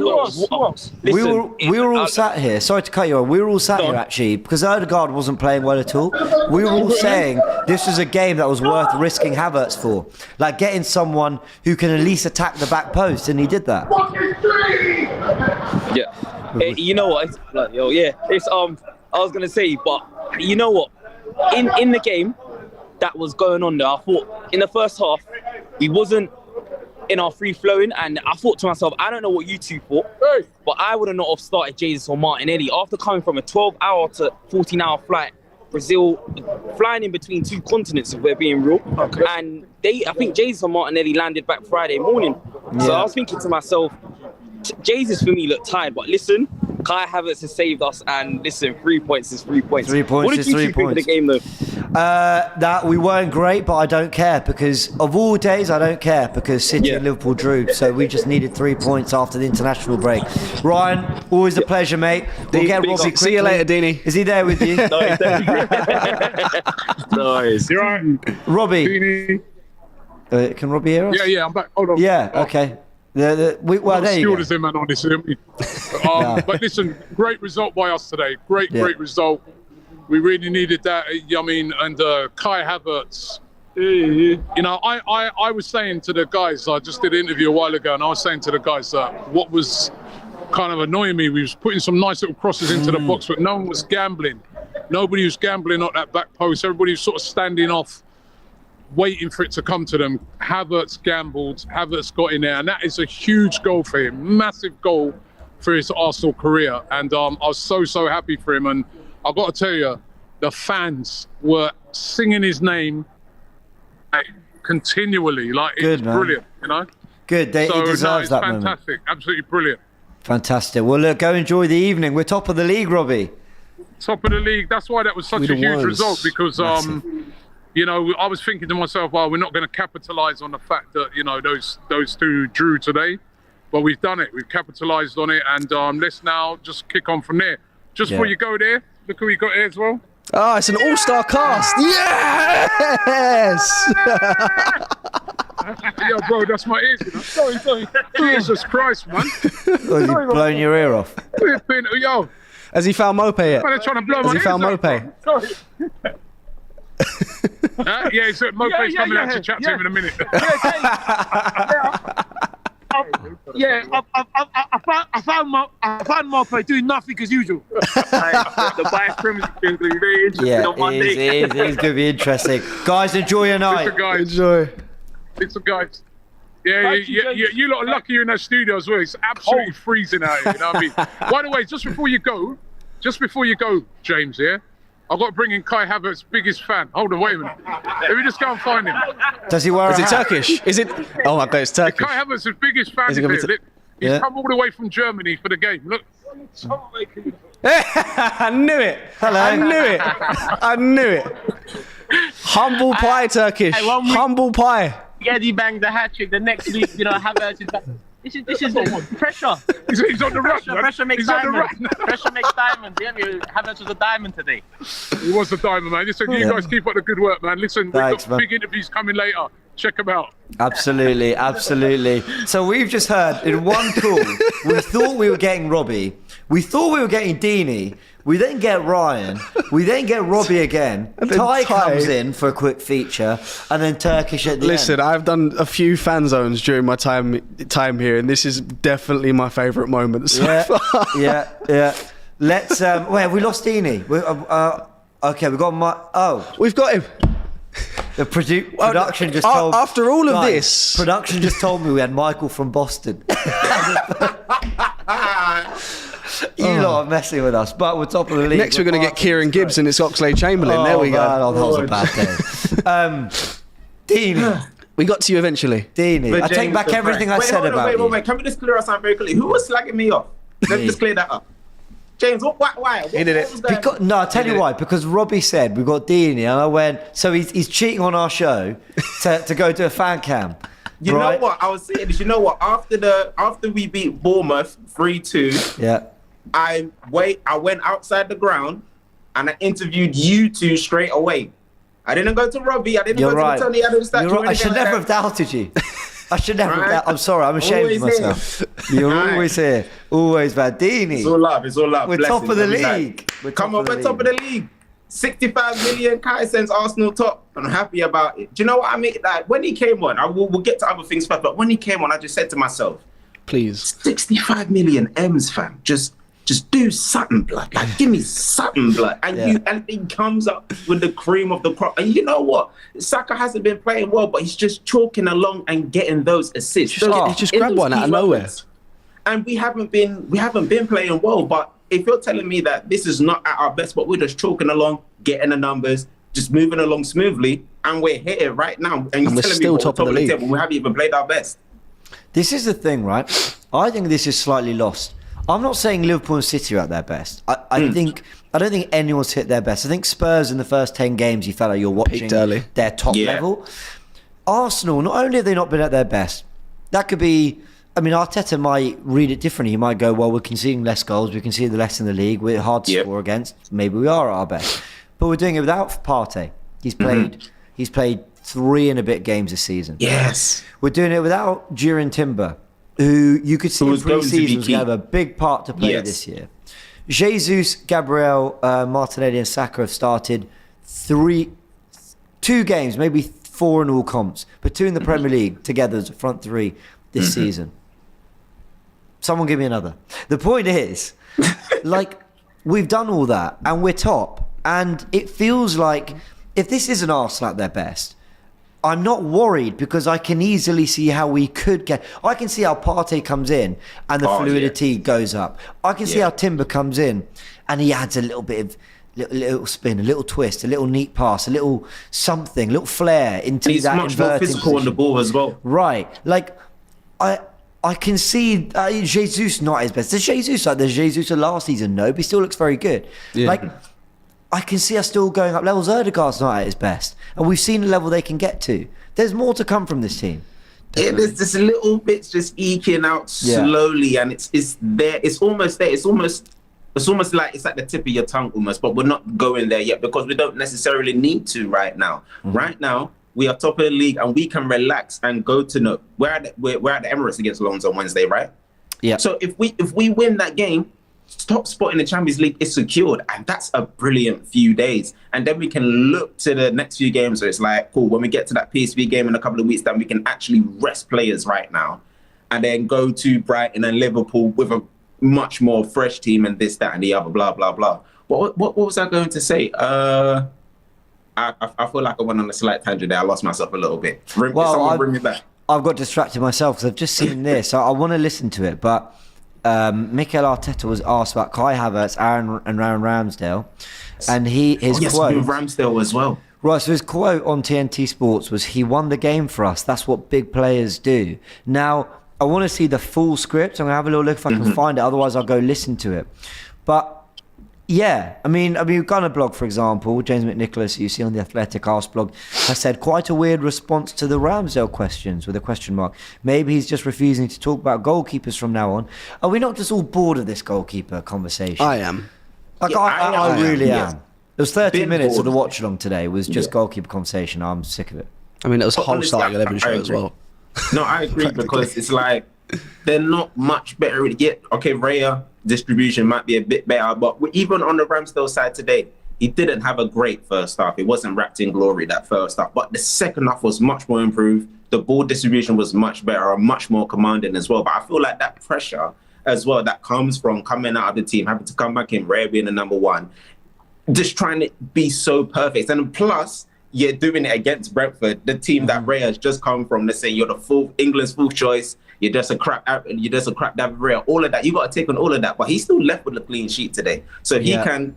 Speaker 1: We were all sat here. Sorry to cut you off. We were all sat here actually because Odegaard wasn't playing well at all. We were all saying this was a game that was worth risking Havertz for, like getting someone who can at least attack the back post, and he did that.
Speaker 5: Yeah. You know what? It's I was gonna say, but you know what? In the game that was going on there, I thought in the first half we wasn't in our free flowing, and I thought to myself, I don't know what you two thought, but I would have not have started Jesus or Martinelli after coming from a 12-hour to 14-hour flight. Brazil flying in between two continents, if we're being real. Okay. And I think Jesus or Martinelli landed back Friday morning. Yeah. So I was thinking to myself, Jesus for me looked tired, but listen, Kai Havertz has saved us, and listen, 3 points is 3 points.
Speaker 1: 3 points
Speaker 5: what did you
Speaker 1: is 3
Speaker 5: think of the
Speaker 1: points.
Speaker 5: game, though?
Speaker 1: That we weren't great, but I don't care because of all days, I don't care because City and Liverpool drew, so we just needed 3 points after the international break. Ryan, always a pleasure, mate. We'll get Robbie quickly.
Speaker 2: See you later, Deanie.
Speaker 1: Is he there with you?
Speaker 5: No, he's there. Nice.
Speaker 3: You're right.
Speaker 1: Robbie.
Speaker 3: Deanie.
Speaker 1: Can Robbie hear us?
Speaker 3: Yeah, I'm back. Hold on.
Speaker 1: Yeah, okay. Well, there you go.
Speaker 3: Man on this, But listen, great result by us today. Great result. We really needed that. I mean, and Kai Havertz. You know, I was saying to the guys, I just did an interview a while ago, and I was saying to the guys that what was kind of annoying me, we was putting some nice little crosses into the box, but no one was gambling. Nobody was gambling at that back post. Everybody was sort of standing off, waiting for it to come to them. Havertz gambled, Havertz got in there, and that is a huge goal for him, massive goal for his Arsenal career. And I was so happy for him. And I've got to tell you, the fans were singing his name continually. Like, it's brilliant, you know?
Speaker 1: Good, he deserves that moment.
Speaker 3: Fantastic, absolutely brilliant.
Speaker 1: Fantastic. Well, look, go enjoy the evening. We're top of the league, Robbie.
Speaker 3: Top of the league. That's why that was such a huge result, because you know, I was thinking to myself, well, we're not going to capitalise on the fact that, you know, those two drew today. But we've done it. We've capitalised on it. And let's now just kick on from there. Just before you go there, look who we got here as well.
Speaker 2: Oh, it's an all-star cast. Yes!
Speaker 3: Yo, bro, that's my ears, you know. Sorry. Jesus Christ, man.
Speaker 1: Oh, you've blown your ear off.
Speaker 3: Yo.
Speaker 2: Has he found Mope yet?
Speaker 3: Man, they're trying to blow
Speaker 2: Has
Speaker 3: my
Speaker 2: he found
Speaker 3: ears out,
Speaker 2: Mope?
Speaker 3: bro. Sorry. Yeah, so Moped's coming out to chat to him in a minute.
Speaker 6: I found Moped doing nothing as usual. The bias Premier League is going to be very interesting on Monday.
Speaker 1: It is going to be interesting. Guys, enjoy your night.
Speaker 3: Listen, guys.
Speaker 2: Enjoy.
Speaker 3: Listen, guys. Yeah, you lot are lucky you're in that studio as well. It's absolutely freezing out here, you know what I mean? By the way, just before you go, James, yeah? I've got to bring in Kai Havertz's biggest fan. Hold on, wait a minute. Let me just go and find him.
Speaker 1: Does he wear
Speaker 2: Is it Turkish? Is it? Oh my God, it's Turkish.
Speaker 3: Kai Havertz's biggest fan
Speaker 2: Is
Speaker 3: is
Speaker 2: it
Speaker 3: here.
Speaker 2: gonna be
Speaker 3: He's come all the way from Germany for the game. Look.
Speaker 2: I knew it.
Speaker 1: Hello.
Speaker 2: I knew it. Humble pie, Turkish. Humble pie.
Speaker 6: Eddie banged the hat trick. The next week, Havertz is back. This is pressure.
Speaker 3: He's on the run.
Speaker 6: Pressure makes diamonds. Pressure makes diamonds. Yeah, Havertz was a diamond today.
Speaker 3: He was a diamond, man. Listen, you guys keep up the good work, man. Listen,
Speaker 1: Thanks,
Speaker 3: we've got
Speaker 1: man.
Speaker 3: big interviews coming later. Check them out.
Speaker 1: Absolutely. So we've just heard in one call, we thought we were getting Robbie. We thought we were getting Deeney. We then get Ryan. We then get Robbie again.
Speaker 2: And then
Speaker 1: Ty
Speaker 2: Ty.
Speaker 1: comes in for a quick feature, and then Turkish at the
Speaker 2: Listen,
Speaker 1: end.
Speaker 2: I've done a few fan zones during my time here, and this is definitely my favourite moment so far.
Speaker 1: Yeah. Let's. Wait, have we lost Deeney? Okay, we got my. Oh,
Speaker 2: We've got him.
Speaker 1: the production just told.
Speaker 2: After all of
Speaker 1: Guys,
Speaker 2: this,
Speaker 1: production just told me we had Michael from Boston. You lot are messing with us, but we're top of the league.
Speaker 2: next we're going to get Kieran Gibbs and it's Oxlade-Chamberlain. There we go.
Speaker 1: Man, that was a bad day. Deeney.
Speaker 2: We got to you eventually.
Speaker 1: Deeney.
Speaker 4: But
Speaker 1: I take
Speaker 4: James
Speaker 1: back
Speaker 4: the
Speaker 1: everything I
Speaker 4: prank.
Speaker 1: said
Speaker 4: Wait,
Speaker 1: about you.
Speaker 4: wait. Can we just clear us out very quickly? Who was slagging me off? Let's
Speaker 1: Me.
Speaker 4: just clear that up. James, why?
Speaker 2: He did it.
Speaker 4: Was going-
Speaker 1: No, I'll tell you why. Because Robbie said we've got Deeney, and I went, so he's cheating on our show to go to a fan cam.
Speaker 4: You
Speaker 1: right?
Speaker 4: know what? I was saying this. You know what? After we beat Bournemouth 3-2,
Speaker 1: Yeah.
Speaker 4: I went outside the ground and I interviewed you two straight away. I didn't go to Robbie. I didn't
Speaker 1: You're
Speaker 4: go
Speaker 1: right.
Speaker 4: to Tony Adams statue.
Speaker 1: You're right. I should never have
Speaker 4: that.
Speaker 1: doubted you. I should never have
Speaker 4: Right.
Speaker 1: doubted. I'm sorry. I'm ashamed of
Speaker 4: Always
Speaker 1: myself. You're
Speaker 4: Right.
Speaker 1: always here. Always bad. Deeney.
Speaker 4: It's all love. It's all love.
Speaker 1: We're
Speaker 4: Blessings
Speaker 1: top of the
Speaker 4: every time.
Speaker 1: league. We're
Speaker 4: Come on, we're top of the league. 65 million. Kai sends Arsenal top. I'm happy about it. Do you know what I mean? Like when he came on, we'll get to other things first. But when he came on, I just said to myself,
Speaker 2: Please.
Speaker 4: 65 million M's, fam. Just do something, blood. Like, give me something, blood. And he comes up with the cream of the crop. And you know what? Saka hasn't been playing well, but he's just chalking along and getting those assists.
Speaker 2: He just grabbed one out of nowhere.
Speaker 4: And we haven't been playing well. But if you're telling me that this is not at our best, but we're just chalking along, getting the numbers, just moving along smoothly, and we're here right now, and you're
Speaker 2: we're
Speaker 4: telling
Speaker 2: still
Speaker 4: me
Speaker 2: top of the league.
Speaker 4: table, we haven't even played our best.
Speaker 1: This is the thing, right? I think this is slightly lost. I'm not saying Liverpool and City are at their best. I don't think anyone's hit their best. I think Spurs in the first 10 games, you felt like you're watching
Speaker 2: Peaked early.
Speaker 1: their top level. Arsenal, not only have they not been at their best, that could be. I mean, Arteta might read it differently. He might go, well, we're conceding less goals. We concede less in the league. We're hard to score against. Maybe we are at our best. But we're doing it without Partey. He's played 3 and a bit games this season.
Speaker 4: Yes.
Speaker 1: We're doing it without Duran Timber, who you could see in
Speaker 4: was going to be
Speaker 1: pre-season was
Speaker 4: key.
Speaker 1: going to have a big part to play this year. Jesus, Gabriel, Martinelli and Saka have started 2 games, maybe 4 in all comps, but 2 in the Premier League together as a front 3 this season. Someone give me another. The point is, like, we've done all that and we're top. And it feels like if this isn't Arsenal at their best, I'm not worried because I can easily see how we could get. I can see how Partey comes in and the fluidity goes up. I can see how Timber comes in and he adds a little bit of little spin, a little twist, a little neat pass, a little something, a little flair into
Speaker 4: He's
Speaker 1: that
Speaker 4: much more
Speaker 1: inverting
Speaker 4: physical on the
Speaker 1: position.
Speaker 4: ball as well.
Speaker 1: Right. Like, I can see Jesus not at his best. There's Jesus like there's Jesus of last season, no, but he still looks very good.
Speaker 2: Yeah.
Speaker 1: Like, I can see us still going up levels. Erdegaard's not at his best. And we've seen the level they can get to. There's more to come from this team.
Speaker 4: There's just little bits just eking out slowly, and it's there. It's almost there. It's almost like it's at the tip of your tongue almost, but we're not going there yet because we don't necessarily need to right now. Right now, we are top of the league and we can relax and go to we're at the Emirates against Lons on Wednesday, right?
Speaker 1: Yeah.
Speaker 4: So if we win that game, top spot in the Champions League is secured, and that's a brilliant few days. And then we can look to the next few games. So it's like, cool, when we get to that PSV game in a couple of weeks, then we can actually rest players right now, and then go to Brighton and Liverpool with a much more fresh team and this, that, and the other, blah, blah, blah. What was I going to say? I feel like I went on a slight tangent there. I lost myself a little bit. Someone bring me back.
Speaker 1: I've got distracted myself because I've just seen this. I want to listen to it, but Mikel Arteta was asked about Kai Havertz, Aaron Ramsdale, and his quote.
Speaker 4: Ramsdale as well.
Speaker 1: Right, so his quote on TNT Sports was, "He won the game for us. That's what big players do." Now, I want to see the full script. I'm going to have a little look if I can find it. Otherwise, I'll go listen to it. But yeah, I mean, Gunner blog, for example, James McNicholas, you see on the Athletic Arse blog, has said quite a weird response to the Ramsdale questions with a question mark. Maybe he's just refusing to talk about goalkeepers from now on. Are we not just all bored of this goalkeeper conversation?
Speaker 2: I am.
Speaker 1: Like, I really am. It was 30 minutes of the
Speaker 4: bored.
Speaker 1: watch along today. It was just goalkeeper conversation. I'm sick of it.
Speaker 2: I mean, it was
Speaker 4: But
Speaker 2: whole
Speaker 4: honestly,
Speaker 2: starting
Speaker 4: I
Speaker 2: 11 show as
Speaker 4: agree.
Speaker 2: well.
Speaker 4: No, I agree because it's like they're not much better yet. Okay, Raya distribution might be a bit better, but even on the Ramsdale side today, he didn't have a great first half. It wasn't wrapped in glory that first half, but the second half was much more improved. The ball distribution was much better, much more commanding as well. But I feel like that pressure as well that comes from coming out of the team, having to come back in, Raya being the number one, just trying to be so perfect, and plus, you're doing it against Brentford, the team that Raya has just come from. Let's say you're England's full choice. You're just a crap David Raya. All of that, you got to take on all of that. But he's still left with a clean sheet today, so he can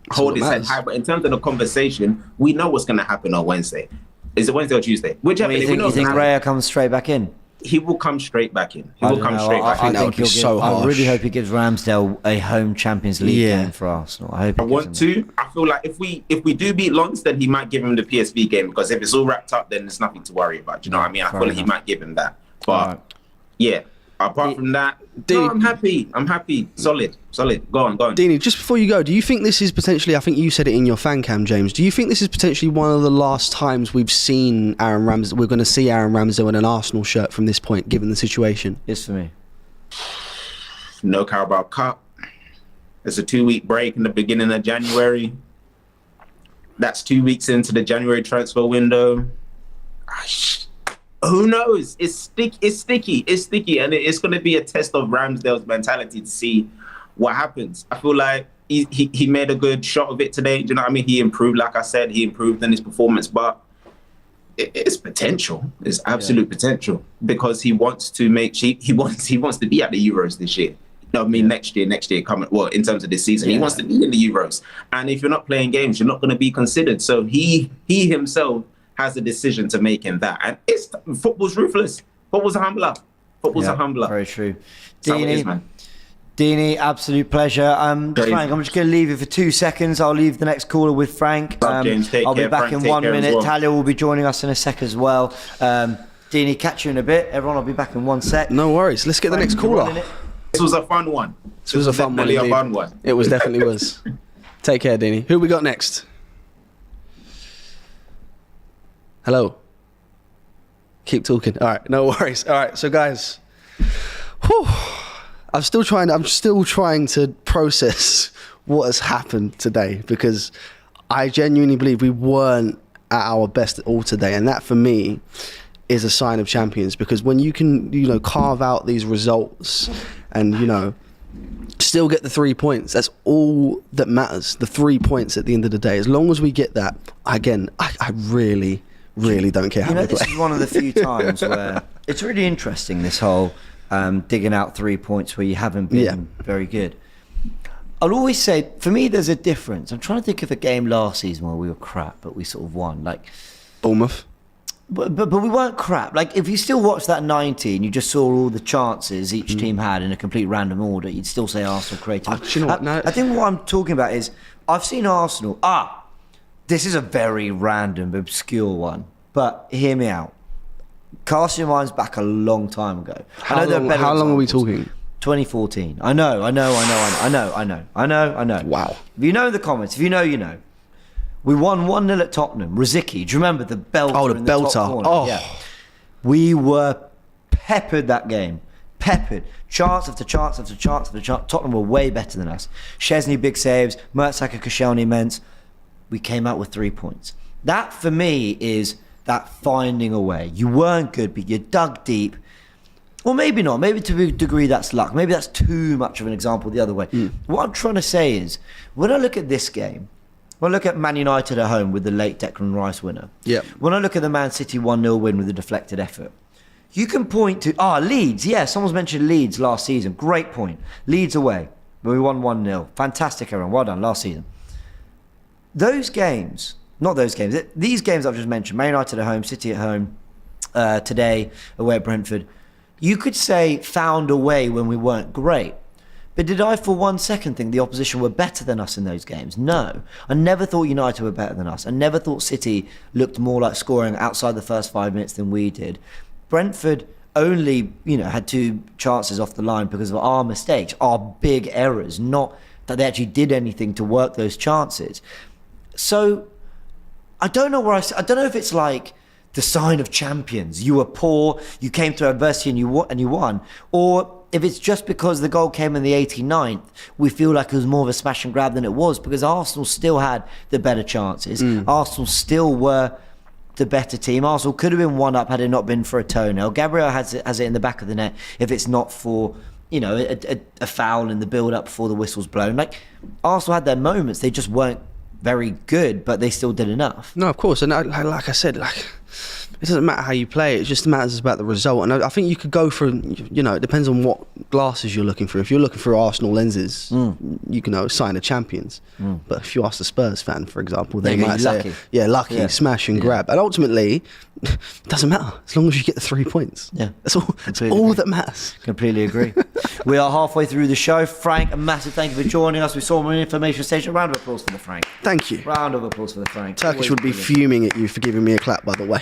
Speaker 4: hold his head high. But in terms of the conversation, we know what's going to happen on Wednesday. Is it Wednesday or Tuesday? Whichever.
Speaker 1: You think Raya comes straight back in?
Speaker 4: He will come straight back in.
Speaker 1: I really hope he gives Ramsdale a home Champions League game for Arsenal. I
Speaker 4: feel like if we do beat Lens, then he might give him the PSV game, because if it's all wrapped up, then there's nothing to worry about. Do you know what I mean? I feel like he might give him that. But yeah, apart from that, no, I'm happy. Solid. Go on.
Speaker 2: Dini, just before you go, do you think this is potentially, I think you said it in your fan cam, James, do you think this is potentially one of the last times we've seen Aaron Ramsdale, we're going to see Aaron Ramsdale in an Arsenal shirt from this point, given the situation?
Speaker 1: Yes, for me.
Speaker 4: No Carabao Cup. There's a 2-week break in the beginning of January. That's 2 weeks into the January transfer window. Who knows? It's sticky, and it's going to be a test of Ramsdale's mentality to see what happens. I feel like he made a good shot of it today. Do you know what I mean? He improved, like I said, he improved in his performance, but it's potential. It's absolute potential, because he wants to he wants to be at the Euros this year. You know what I mean? Next year coming. Well, in terms of this season, he wants to be in the Euros, and if you're not playing games, you're not going to be considered. So he himself has a decision to make in that, and football's ruthless. Football's a humbler.
Speaker 1: Very true.
Speaker 4: Dini,
Speaker 1: absolute pleasure. Frank, I'm just going to leave you for 2 seconds. I'll leave the next caller with Frank.
Speaker 4: James,
Speaker 1: I'll be back in 1 minute.
Speaker 4: Well.
Speaker 1: Talia will be joining us in a sec as well. Dini, catch you in a bit. Everyone, I'll be back in 1 sec.
Speaker 2: No worries. Let's get the next caller.
Speaker 4: This was a fun one.
Speaker 2: This was a fun one. It was definitely was. Take care, Dini. Who we got next? Hello. Keep talking. All right, no worries. All right, so guys, I'm still trying to process what has happened today, because I genuinely believe we weren't at our best at all today, and that for me is a sign of champions, because when you can, carve out these results and, still get the 3 points, that's all that matters. The 3 points at the end of the day. As long as we get that, again, I really don't care how we play.
Speaker 1: This is one of the few times where it's really interesting, this whole digging out 3 points where you haven't been very good. I'll always say, for me, there's a difference. I'm trying to think of a game last season where we were crap, but we sort of won. Like
Speaker 2: Bournemouth.
Speaker 1: But we weren't crap. Like, if you still watch that 90 and you just saw all the chances each team had in a complete random order, you'd still say Arsenal created.
Speaker 2: Do you know what? No.
Speaker 1: I think what I'm talking about is, I've seen Arsenal. This is a very random, obscure one, but hear me out. Cast your minds back a long time ago.
Speaker 2: How long are we talking?
Speaker 1: 2014. I know.
Speaker 2: Wow.
Speaker 1: If you know in the comments, if you know, you know. We won 1-0 at Tottenham. Rosicky, do you remember the belter?
Speaker 2: Oh, the belter.
Speaker 1: Yeah. We were peppered that game. peppered. Chance after chance after chance after chance. Tottenham were way better than us. Szczesny, big saves. Mertesacker, Koscielny, immense. We came out with 3 points. That, for me, is that finding a way. You weren't good, but you dug deep. Or maybe not. Maybe to a degree that's luck. Maybe that's too much of an example the other way. What I'm trying to say is, when I look at this game, when I look at Man United at home with the late Declan Rice winner, when I look at the Man City 1-0 win with the deflected effort, you can point to, Leeds. Yeah, someone's mentioned Leeds last season. Great point. Leeds away, when we won 1-0. Fantastic, everyone. Well done, last season. These games I've just mentioned, Man United at home, City at home, today away at Brentford, you could say found a way when we weren't great. But did I for 1 second think the opposition were better than us in those games? No. I never thought United were better than us. I never thought City looked more like scoring outside the first 5 minutes than we did. Brentford only, had 2 chances off the line because of our mistakes, our big errors, not that they actually did anything to work those chances. So I don't know I don't know if it's like the sign of champions. You were poor, you came through adversity and you won, or if it's just because the goal came in the 89th, we feel like it was more of a smash and grab than it was, because Arsenal still had the better chances. Arsenal still were the better team. Arsenal could have been 1-up had it not been for a toenail. Gabriel has it in the back of the net if it's not for a foul in the build-up before the whistle's blown. Like, Arsenal had their moments, they just weren't very good, but they still did enough.
Speaker 2: No, of course. And like I said, it doesn't matter how you play, it just matters about the result. And I think you could go for, it depends on what glasses you're looking through. If you're looking through Arsenal lenses, you can sign a champions. But if you ask the Spurs fan, for example, they might say, lucky, smash and grab. And ultimately, it doesn't matter as long as you get the 3 points. Yeah, that's all that matters.
Speaker 1: Completely agree. We are halfway through the show. Frank, a massive thank you for joining us. We saw him on information station. Round of applause for the Frank.
Speaker 2: Thank you.
Speaker 1: Round of applause for the Frank.
Speaker 2: Turkish would be fuming at you for giving me a clap, by the way.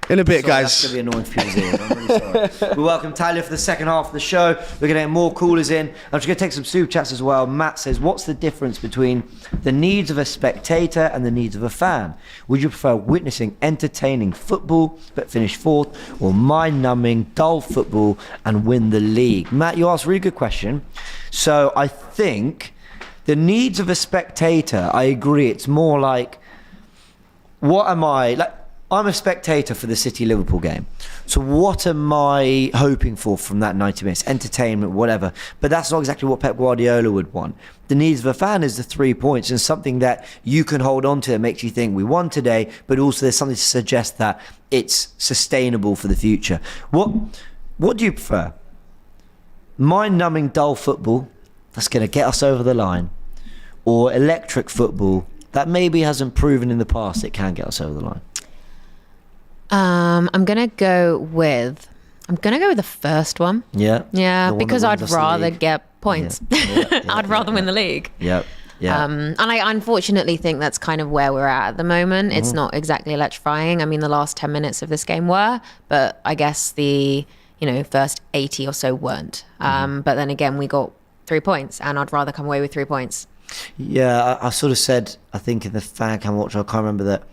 Speaker 2: In a bit, guys.
Speaker 1: That's going to be annoying for you. I'm really sorry. We welcome Talia for the second half of the show. We're going to get more callers in. I'm just going to take some super chats as well. Matt says, what's the difference between the needs of a spectator and the needs of a fan? Would you prefer witnessing entertaining football but finish fourth, or mind-numbing, dull football and win the league? Matt, you asked a really good question. So I think the needs of a spectator, I agree, it's more like, what am I... I'm a spectator for the City-Liverpool game. So what am I hoping for from that 90 minutes? Entertainment, whatever. But that's not exactly what Pep Guardiola would want. The needs of a fan is the 3 points, and something that you can hold on to that makes you think we won today, but also there's something to suggest that it's sustainable for the future. What do you prefer? Mind-numbing, dull football that's going to get us over the line, or electric football that maybe hasn't proven in the past it can get us over the line?
Speaker 7: I'm gonna go with the first one. Yeah, because I'd rather get points. I'd rather win the league.
Speaker 1: Yeah.
Speaker 7: And I unfortunately think that's kind of where we're at the moment. It's not exactly electrifying. I mean, the last 10 minutes of this game were, but I guess the first 80 or so weren't. But then again, we got 3 points, and I'd rather come away with 3 points.
Speaker 1: Yeah, I sort of said, I think in the fan cam watch, I can't remember that.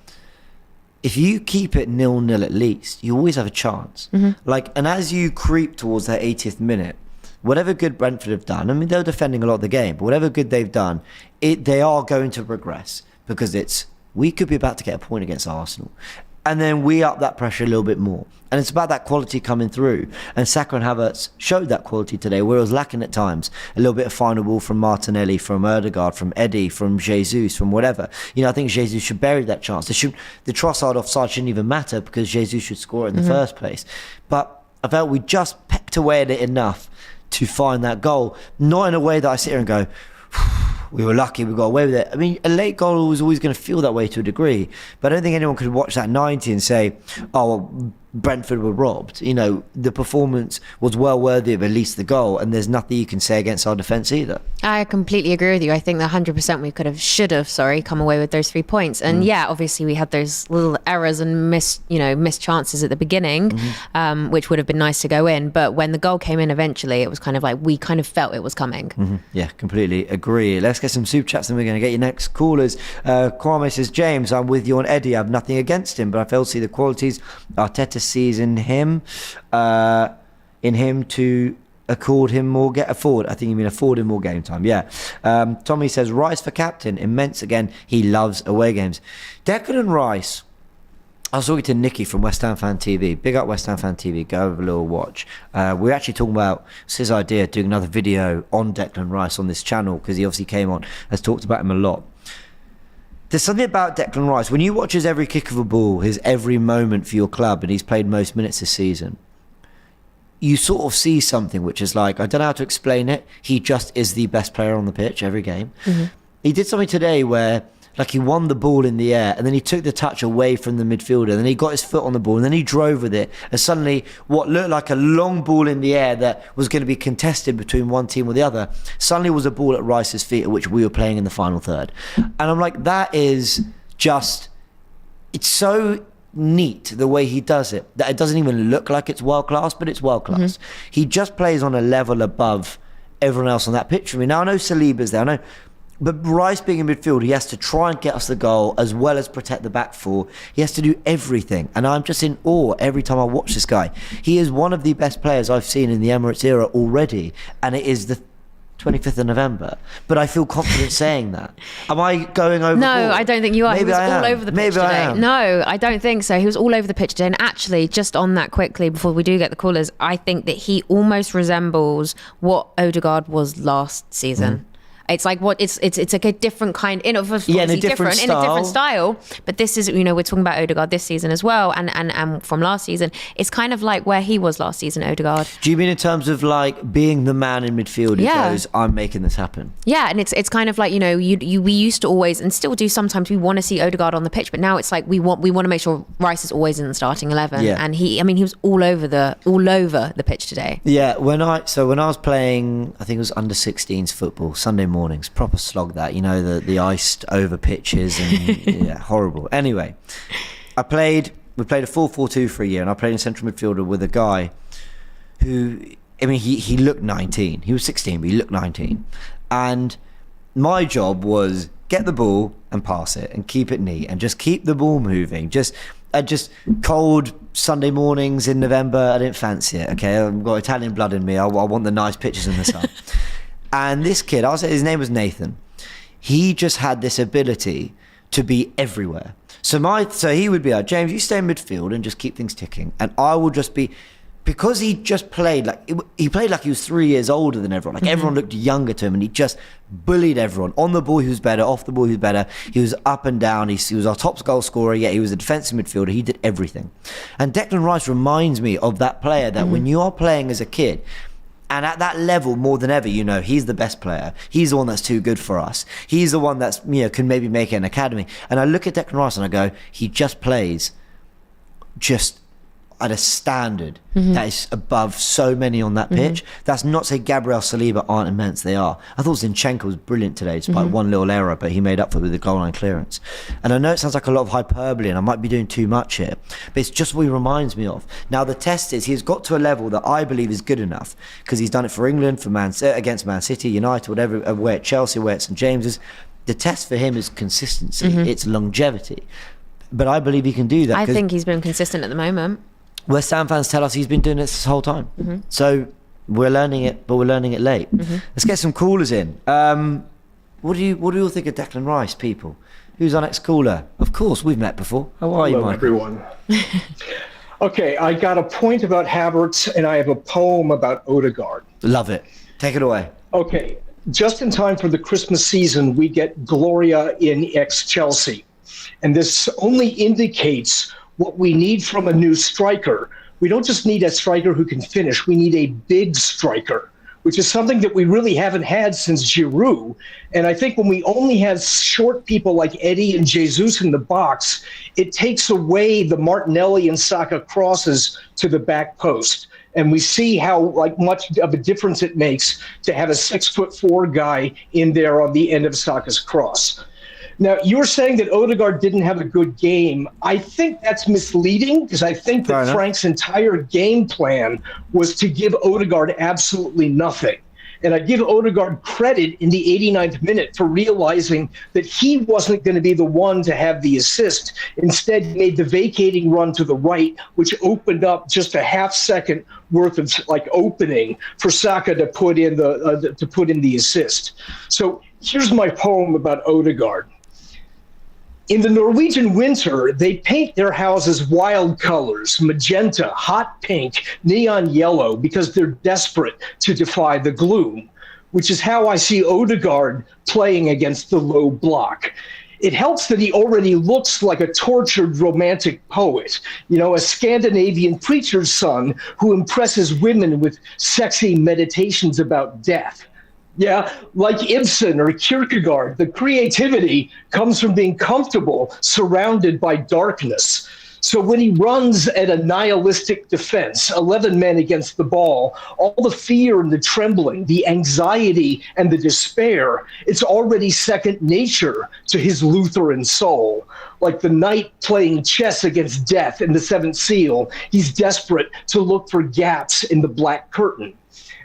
Speaker 1: If you keep it 0-0 at least, you always have a chance. And as you creep towards that 80th minute, whatever good Brentford have done, I mean, they're defending a lot of the game, but whatever good they've done, they are going to regress, because we could be about to get a point against Arsenal. And then we up that pressure a little bit more. And it's about that quality coming through. And Saka and Havertz showed that quality today, where it was lacking at times. A little bit of final ball from Martinelli, from Ødegaard, from Eddie, from Jesus, from whatever. I think Jesus should bury that chance. The Trossard offside shouldn't even matter, because Jesus should score it in the first place. But I felt we just pecked away at it enough to find that goal. Not in a way that I sit here and go, we were lucky, we got away with it. I mean, a late goal was always going to feel that way to a degree, but I don't think anyone could watch that 90 and say, oh, well, Brentford were robbed. The performance was well worthy of at least the goal, and there's nothing you can say against our defence either.
Speaker 7: I completely agree with you. I think that 100% we should have come away with those 3 points. And yeah, obviously we had those little errors and missed chances at the beginning, which would have been nice to go in. But when the goal came in eventually, it was kind of like we kind of felt it was coming.
Speaker 1: Yeah, completely agree. Let's get some super chats, and we're going to get your next callers. Kwame says, James, I'm with you on Eddie. I have nothing against him, but I fail to see the qualities Arteta to season him to afford him more I think you mean afford him more game time. Yeah. Tommy says Rice for captain, immense again. He loves away games. Declan Rice. I was talking to Nicky from West Ham Fan TV. Big up West Ham Fan TV. Go have a little watch. We're actually talking about, it's his idea, doing another video on Declan Rice on this channel, because he obviously came on, has talked about him a lot. There's something about Declan Rice. When you watch his every kick of a ball, his every moment for your club, and he's played most minutes this season, you sort of see something which is like, I don't know how to explain it. He just is the best player on the pitch every game. Mm-hmm. He did something today where, like, he won the ball in the air and then he took the touch away from the midfielder and then he got his foot on the ball and then he drove with it, and suddenly what looked like a long ball in the air that was going to be contested between one team or the other suddenly was a ball at Rice's feet, at which we were playing in the final third. And I'm like, that is just, it's so neat the way he does it, that it doesn't even look like it's world class, but it's world class. Mm-hmm. He just plays on a level above everyone else on that pitch for me. Now I know Saliba's there, I know, but Rice being in midfield, he has to try and get us the goal as well as protect the back four. He has to do everything, and I'm just in awe every time I watch this guy. He is one of the best players I've seen in the Emirates era already, and it is the 25th of November, but I feel confident saying that. Am I going over?
Speaker 7: No, I don't think you are.
Speaker 1: Maybe
Speaker 7: he was
Speaker 1: I
Speaker 7: all
Speaker 1: am.
Speaker 7: over the pitch
Speaker 1: Maybe
Speaker 7: today.
Speaker 1: I am.
Speaker 7: No, I don't think so. He was all over the pitch today. And actually, just on that quickly, before we do get the callers, I think that he almost resembles what Odegaard was last season. It's like what it's like a different kind, in a different style. But this is, we're talking about Odegaard this season as well, and from last season, it's kind of like where he was last season, Odegaard.
Speaker 1: Do you mean in terms of like being the man in midfield who goes, I'm making this happen? Yeah,
Speaker 7: and it's kind of like, we used to always, and still do sometimes, we want to see Odegaard on the pitch, but now it's like we want to make sure Rice is always in the starting 11. Yeah. And he was all over the pitch today.
Speaker 1: Yeah, when I was playing, I think it was under 16s football, Sunday mornings, proper slog that, the iced over pitches and yeah, horrible. Anyway, we played a 4-4-2 for a year, and I played in central midfielder with a guy who, he looked 19. He was 16, but he looked 19. And my job was get the ball and pass it and keep it neat and just keep the ball moving. Just cold Sunday mornings in November, I didn't fancy it, okay? I've got Italian blood in me. I want the nice pictures in the sun. And this kid, I'll say his name was Nathan. He just had this ability to be everywhere. So he would be like, James, you stay in midfield and just keep things ticking. And I will just be, because he just played like he was 3 years older than everyone. Like everyone looked younger to him, and he just bullied everyone. On the ball, he was better. Off the ball, he was better. He was up and down. He was our top goal scorer. Yeah, he was a defensive midfielder. He did everything. And Declan Rice reminds me of that player that when you are playing as a kid, and at that level, more than ever, he's the best player. He's the one that's too good for us. He's the one that's, can maybe make it an academy. And I look at Declan Rice and I go, he just plays just at a standard that is above so many on that pitch. That's not to say Gabriel Saliba aren't immense. They are. I thought Zinchenko was brilliant today, despite one little error, but he made up for it with the goal line clearance. And I know it sounds like a lot of hyperbole, and I might be doing too much here, but it's just what he reminds me of. Now, the test is he's got to a level that I believe is good enough, because he's done it for England, for against Man City, United, whatever, away at Chelsea, away at St James's. The test for him is consistency. It's longevity. But I believe he can do that.
Speaker 7: I think he's been consistent at the moment.
Speaker 1: West Ham fans tell us he's been doing this whole time. So we're learning it, but we're learning it late. Let's get some callers in. What do you all think of Declan Rice, people? Who's our next caller? Of course, we've met before. How are you, Mike?
Speaker 8: Everyone. Okay, I got a point about Havertz, and I have a poem about Odegaard.
Speaker 1: Love it. Take it away.
Speaker 8: Okay, just in time for the Christmas season, we get Gloria in ex-Chelsea. And this only indicates what we need from a new striker. We don't just need a striker who can finish. We need a big striker, which is something that we really haven't had since Giroud. And I think when we only have short people like Eddie and Jesus in the box, it takes away the Martinelli and Saka crosses to the back post. And we see how much of a difference it makes to have a 6'4" guy in there on the end of Saka's cross. Now, you're saying that Odegaard didn't have a good game. I think that's misleading, because I think that Frank's entire game plan was to give Odegaard absolutely nothing. And I give Odegaard credit in the 89th minute for realizing that he wasn't going to be the one to have the assist. Instead, he made the vacating run to the right, which opened up just a half second worth of opening for Saka to put in the assist. So here's my poem about Odegaard. In the Norwegian winter, they paint their houses wild colors, magenta, hot pink, neon yellow, because they're desperate to defy the gloom, which is how I see Odegaard playing against the low block. It helps that he already looks like a tortured romantic poet, a Scandinavian preacher's son who impresses women with sexy meditations about death. Yeah, like Ibsen or Kierkegaard, the creativity comes from being comfortable, surrounded by darkness. So when he runs at a nihilistic defense, 11 men against the ball, all the fear and the trembling, the anxiety and the despair, it's already second nature to his Lutheran soul. Like the knight playing chess against death in the Seventh Seal, he's desperate to look for gaps in the black curtain.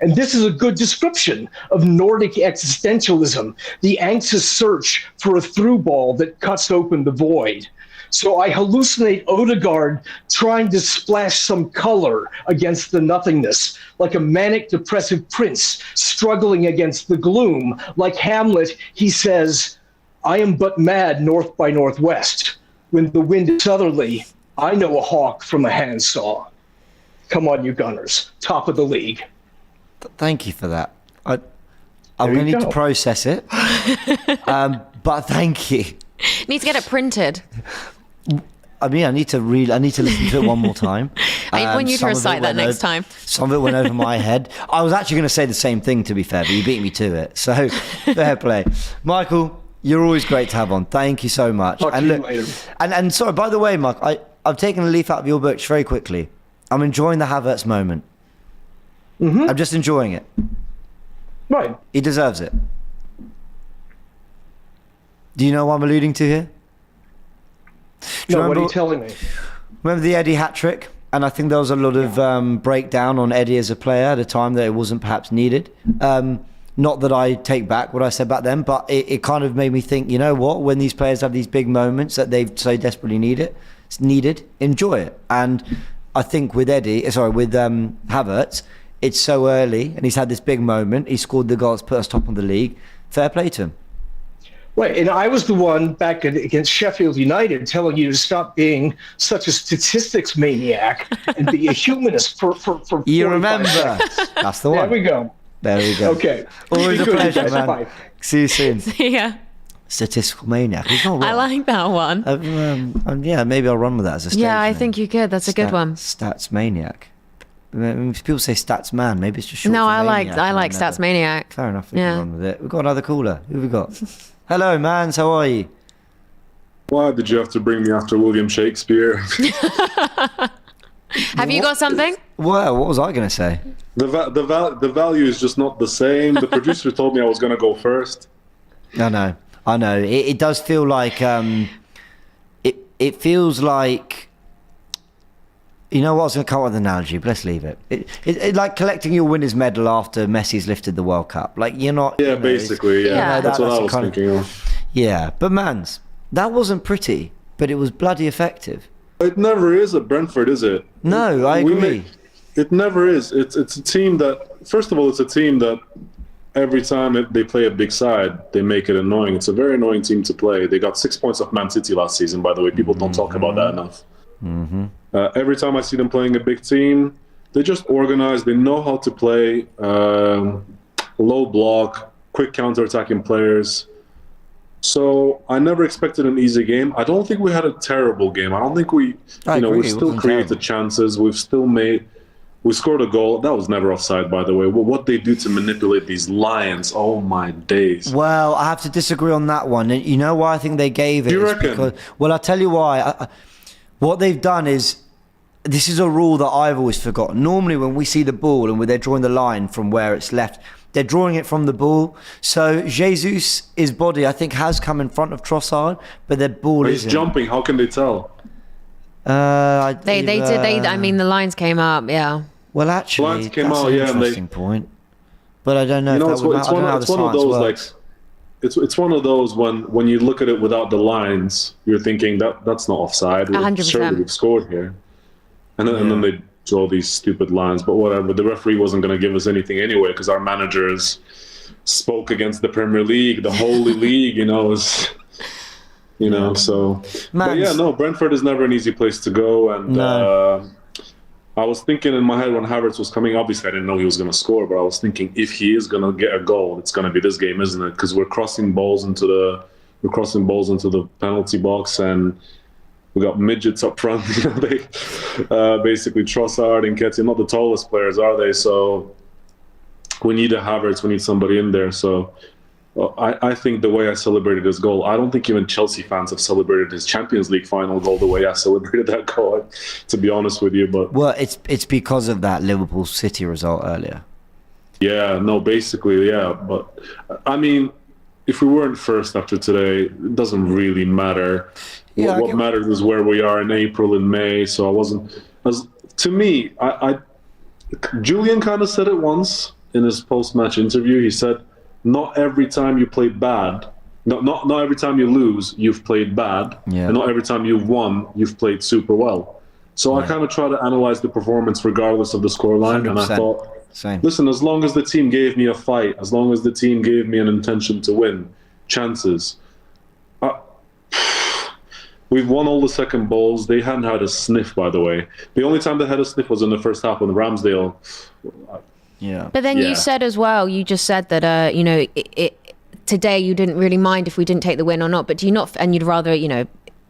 Speaker 8: And this is a good description of Nordic existentialism, the anxious search for a through ball that cuts open the void. So I hallucinate Odegaard trying to splash some color against the nothingness, like a manic depressive prince struggling against the gloom. Like Hamlet, he says, I am but mad north by northwest. When the wind is southerly, I know a hawk from a handsaw. Come on, you Gunners, top of the league.
Speaker 1: Thank you for that. I'm going to need to process it, but thank you.
Speaker 7: Need to get it printed.
Speaker 1: I mean, I need to listen to it one more time.
Speaker 7: I want you to recite that next time.
Speaker 1: Some of it went over my head. I was actually going to say the same thing, to be fair, but you beat me to it. So, fair play. Michael, you're always great to have on. Thank you so much.
Speaker 8: Talk to you later.
Speaker 1: And sorry, by the way, Mark, I've taken a leaf out of your books very quickly. I'm enjoying the Havertz moment. Mm-hmm. I'm just enjoying it.
Speaker 8: Right.
Speaker 1: He deserves it. Do you know what I'm alluding to here?
Speaker 8: No, what are you telling me?
Speaker 1: Remember the Eddie hat trick? And I think there was a lot of breakdown on Eddie as a player at a time that it wasn't perhaps needed. Not that I take back what I said back then, but it kind of made me think, you know what? When these players have these big moments that they so desperately needed, enjoy it. And I think with Havertz, it's so early, and he's had this big moment. He scored the goal that's put us top of the league. Fair play to him.
Speaker 8: Right, and I was the one back against Sheffield United telling you to stop being such a statistics maniac and be a humanist for
Speaker 1: You remember. That's the one.
Speaker 8: There we go. Okay.
Speaker 1: Always a pleasure, man. Bye. See you soon.
Speaker 7: Yeah.
Speaker 1: Statistical maniac. He's not wrong.
Speaker 7: I like that one.
Speaker 1: Yeah, maybe I'll run with that as a stage
Speaker 7: Yeah, I
Speaker 1: name.
Speaker 7: think you could. That's a good one.
Speaker 1: Stats maniac. People say stats man. Maybe it's just short.
Speaker 7: No,
Speaker 1: for
Speaker 7: I
Speaker 1: maniac,
Speaker 7: like stats maniac.
Speaker 1: Fair enough. We can run with it. We've got another caller. Who have we got? Hello, mans. How are you?
Speaker 9: Why did you have to bring me after William Shakespeare?
Speaker 7: Have you got something?
Speaker 1: Well, what was I going to say?
Speaker 9: The value is just not the same. The producer told me I was going to go first.
Speaker 1: I know. It does feel like it feels like. You know what? I was going to come up with an analogy, but let's leave it. It's like collecting your winner's medal after Messi's lifted the World Cup. Like, you're not...
Speaker 9: Yeah, basically, yeah. That's what I was thinking of.
Speaker 1: Yeah, but mans, that wasn't pretty, but it was bloody effective.
Speaker 9: It never is at Brentford, is it?
Speaker 1: No, I agree.
Speaker 9: It never is. It's a team that... First of all, it's a team that every time they play a big side, they make it annoying. It's a very annoying team to play. They got 6 points off Man City last season, by the way. People don't talk about that enough.
Speaker 1: Mm-hmm.
Speaker 9: Every time I see them playing a big team, they just organize. They know how to play low block, quick counter-attacking players. So I never expected an easy game. I don't think we had a terrible game. I don't think we still created chances. We scored a goal. That was never offside, by the way. Well, what they do to manipulate these Lions, oh my days.
Speaker 1: Well, I have to disagree on that one. And you know why I think they gave it?
Speaker 9: Do you reckon?
Speaker 1: Well, I'll tell you why. What they've done is, this is a rule that I've always forgotten. Normally when we see the ball and when they're drawing the line from where it's left, they're drawing it from the ball. So Jesus' body, I think, has come in front of Trossard, but their ball
Speaker 9: is jumping. How can they tell?
Speaker 7: They did. I mean, the lines came up. Yeah.
Speaker 1: Well, actually,
Speaker 9: lines came
Speaker 1: that's
Speaker 9: out,
Speaker 1: an
Speaker 9: yeah,
Speaker 1: interesting point. But I don't know.
Speaker 9: It's one of those like. It's one of those when you look at it without the lines, you're thinking that's not offside.
Speaker 7: 100%.
Speaker 9: Surely we've scored here, and then they draw these stupid lines. But whatever, the referee wasn't going to give us anything anyway because our managers spoke against the Premier League, the Holy League. So. But yeah, no, Brentford is never an easy place to go, and. I was thinking in my head when Havertz was coming, obviously I didn't know he was going to score, but I was thinking if he is going to get a goal, it's going to be this game, isn't it? Because we're crossing balls into the penalty box, and we got midgets up front. They basically Trossard and Nketiah, not the tallest players, are they? So we need a Havertz, we need somebody in there. So I think the way I celebrated his goal, I don't think even Chelsea fans have celebrated his Champions League final goal the way I celebrated that goal, to be honest with you. But
Speaker 1: well, it's because of that Liverpool City result earlier.
Speaker 9: Yeah, no, basically, yeah. But I mean, if we weren't first after today, it doesn't really matter. Yeah, what matters is where we are in April and May. So I wasn't. To me, Julian kind of said it once in his post-match interview. He said, not every time you play bad, not every time you lose, you've played bad. Yeah. And not every time you've won, you've played super well. So I kind of try to analyze the performance regardless of the scoreline. And I thought, listen, as long as the team gave me a fight, as long as the team gave me an intention to win, chances. We've won all the second balls. They hadn't had a sniff, by the way. The only time they had a sniff was in the first half when Ramsdale...
Speaker 1: Yeah.
Speaker 7: But then you said as well, you just said that, today you didn't really mind if we didn't take the win or not, but do you not, and you'd rather,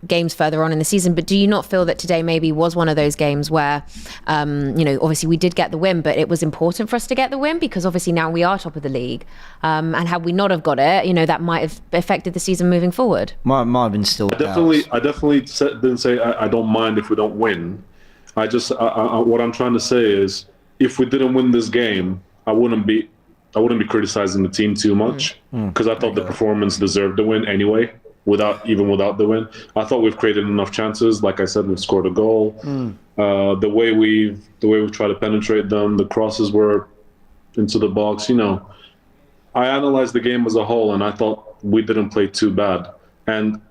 Speaker 7: games further on in the season, but do you not feel that today maybe was one of those games where, obviously we did get the win, but it was important for us to get the win because obviously now we are top of the league. And had we not have got it, that might have affected the season moving forward. Might have been still.
Speaker 9: I definitely didn't say I don't mind if we don't win. What I'm trying to say is, if we didn't win this game, I wouldn't be criticizing the team too much because I thought the performance deserved the win anyway. Without the win, I thought we've created enough chances. Like I said, we've scored a goal. The way we've tried to penetrate them, the crosses were into the box. I analyzed the game as a whole, and I thought we didn't play too bad. And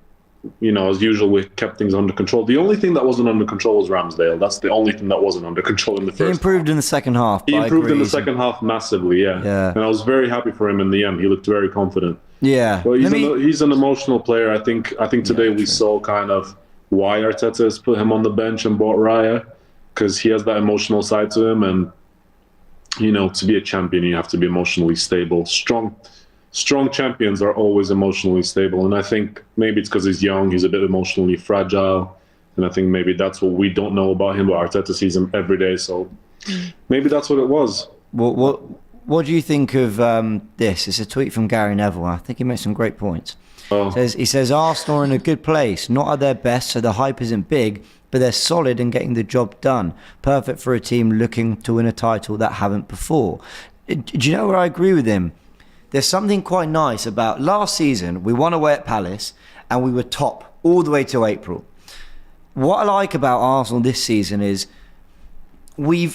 Speaker 9: as usual, we kept things under control. The only thing that wasn't under control was Ramsdale. That's the only thing that wasn't under control in the first half.
Speaker 1: He improved in the second half.
Speaker 9: He improved in the second half massively, yeah. And I was very happy for him in the end. He looked very confident.
Speaker 1: Yeah.
Speaker 9: Well, he's an emotional player. I think today we saw kind of why Arteta has put him on the bench and bought Raya, because he has that emotional side to him. And, to be a champion, you have to be emotionally stable. Strong champions are always emotionally stable, and I think maybe it's because he's young, he's a bit emotionally fragile, and I think maybe that's what we don't know about him, but Arteta sees him every day, so maybe that's what it was.
Speaker 1: What do you think of this? It's a tweet from Gary Neville. I think he makes some great points. He says Arsenal are in a good place, not at their best, so the hype isn't big, but they're solid and getting the job done. Perfect for a team looking to win a title that haven't before. Do you know where I agree with him? There's something quite nice about last season. We won away at Palace and we were top all the way to April. What I like about Arsenal this season is we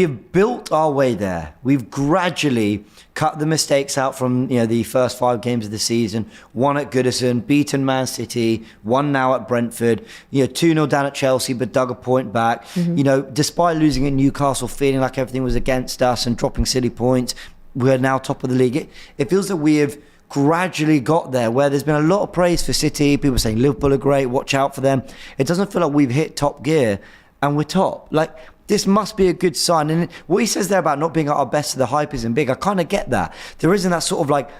Speaker 1: have built our way there. We've gradually cut the mistakes out from the first 5 games of the season. Won at Goodison, beaten Man City, won now at Brentford. 2-0 down at Chelsea, but dug a point back. Despite losing at Newcastle, feeling like everything was against us and dropping silly points, we're now top of the league. It feels that we have gradually got there, where there's been a lot of praise for City. People saying Liverpool are great, watch out for them. It doesn't feel like we've hit top gear and we're top. Like, this must be a good sign. And what he says there about not being at our best, so the hype isn't big, I kind of get that. There isn't that sort of like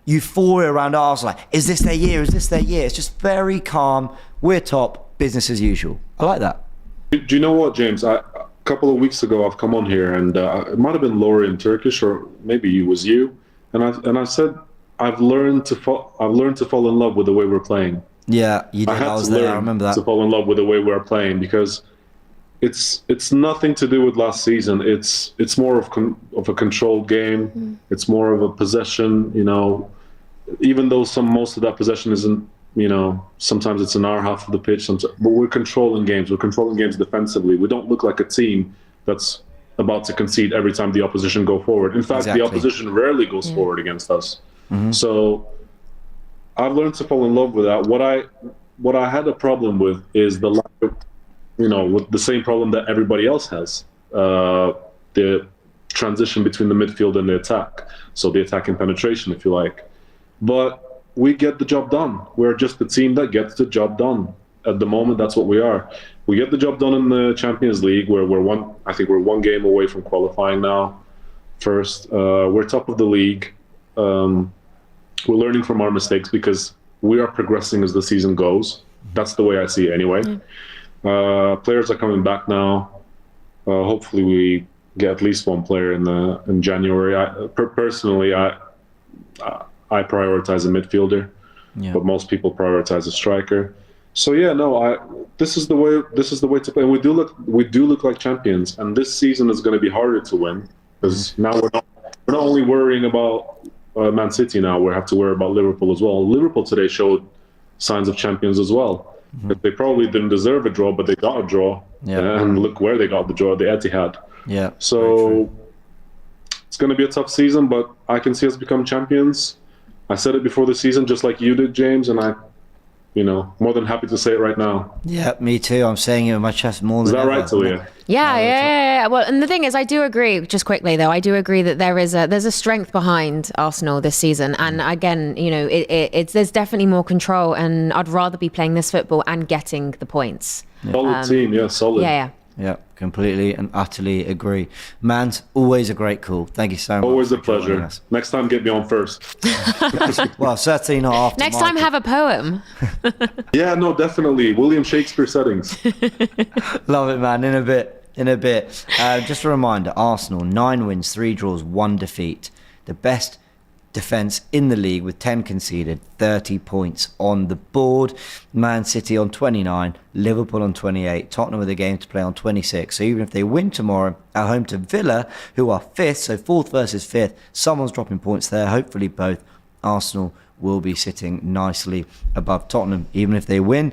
Speaker 1: euphoria around Arsenal. Like, is this their year? Is this their year? It's just very calm. We're top, business as usual. I like that.
Speaker 9: Do you know what, James? A couple of weeks ago, I've come on here, and it might have been Laurie in Turkish, or maybe it was you, and I said I've learned to fall in love with the way we're playing.
Speaker 1: Yeah, you did. I was there. I remember that.
Speaker 9: To fall in love with the way we're playing, because it's nothing to do with last season. It's more of a controlled game. It's more of a possession. Even though most of that possession isn't. Sometimes it's in our half of the pitch, but we're controlling games. We're controlling games defensively. We don't look like a team that's about to concede every time the opposition go forward. In fact, the opposition rarely goes forward against us. So I've learned to fall in love with that. What I had a problem with is the lack of, with the same problem that everybody else has, the transition between the midfield and the attack. So the attacking penetration, if you like. But we get the job done. We're just the team that gets the job done. At the moment, that's what we are. We get the job done in the Champions League, where we're one game away from qualifying now. First, we're top of the league. We're learning from our mistakes because we are progressing as the season goes. That's the way I see it anyway. Players are coming back now. Hopefully we get at least one player in January. Personally, I prioritize a midfielder, but most people prioritize a striker. So this is the way to play. And we do look like champions. And this season is going to be harder to win because now we're not only worrying about Man City. Now we have to worry about Liverpool as well. Liverpool today showed signs of champions as well. They probably didn't deserve a draw, but they got a draw. And look where they got the draw, the Etihad. So it's going to be a tough season, but I can see us become champions. I said it before the season, just like you did, James, and I more than happy to say it right now.
Speaker 1: Yeah, me too. I'm saying it with my chest more than ever.
Speaker 9: Is that right, Talia?
Speaker 7: Yeah. Well, and the thing is, I do agree, just quickly though, I do agree that there's a strength behind Arsenal this season. And again, there's definitely more control, and I'd rather be playing this football and getting the points.
Speaker 9: Solid team, solid.
Speaker 1: Yeah, completely and utterly agree. Mans, always a great call. Thank you so much.
Speaker 9: Always a pleasure. Next time, get me on first.
Speaker 1: Well, certainly not after.
Speaker 7: Next time, have a poem.
Speaker 9: Yeah, no, definitely. William Shakespeare settings.
Speaker 1: Love it, man. In a bit. Just a reminder, Arsenal, 9 wins, 3 draws, 1 defeat. The best defence in the league with 10 conceded, 30 points on the board. Man City on 29, Liverpool on 28, Tottenham with a game to play on 26. So even if they win tomorrow at home to Villa, who are 5th, so 4th versus 5th, someone's dropping points there. Hopefully both. Arsenal will be sitting nicely above Tottenham, even if they win.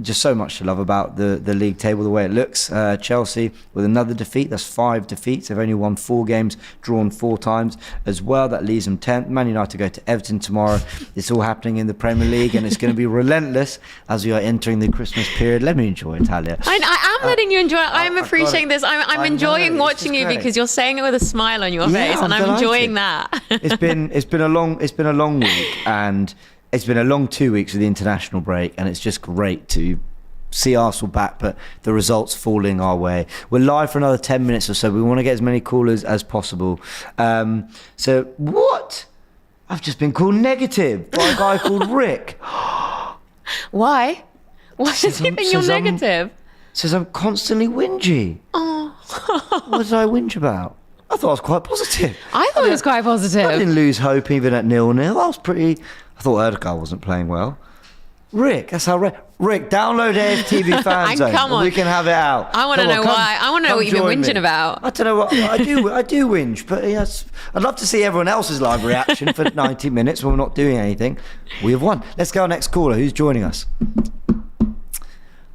Speaker 1: Just so much to love about the league table, the way it looks. Chelsea with another defeat. That's 5 defeats. They've only won 4 games, drawn 4 times as well. That leaves them 10th. Man United go to Everton tomorrow. It's all happening in the Premier League, and it's going to be relentless as we are entering the Christmas period. Let me enjoy it, Talia.
Speaker 7: I am letting you enjoy it. I'm appreciating this. I'm enjoying watching you because you're saying it with a smile on your face, and I'm enjoying that. It's
Speaker 1: been a long week, and it's been a long 2 weeks with the international break, and it's just great to see Arsenal back, but the results falling our way. We're live for another 10 minutes or so. We want to get as many callers as possible. So what? I've just been called negative by a guy called Rick.
Speaker 7: Why? Why does he think you're negative?
Speaker 1: Says I'm constantly whingy.
Speaker 7: Oh.
Speaker 1: What did I whinge about? I thought I was quite positive.
Speaker 7: I thought it was quite positive.
Speaker 1: I didn't lose hope even at 0-0. I thought Erdogan wasn't playing well. Rick, that's how Rick, download AFTV FANZONE.
Speaker 7: Come on.
Speaker 1: We can have it out.
Speaker 7: I want to know why. I want to know what you've been whinging about.
Speaker 1: I don't know what I do whinge, but yes, I'd love to see everyone else's live reaction for 90 minutes when we're not doing anything. We have won. Let's go next caller. Who's joining us?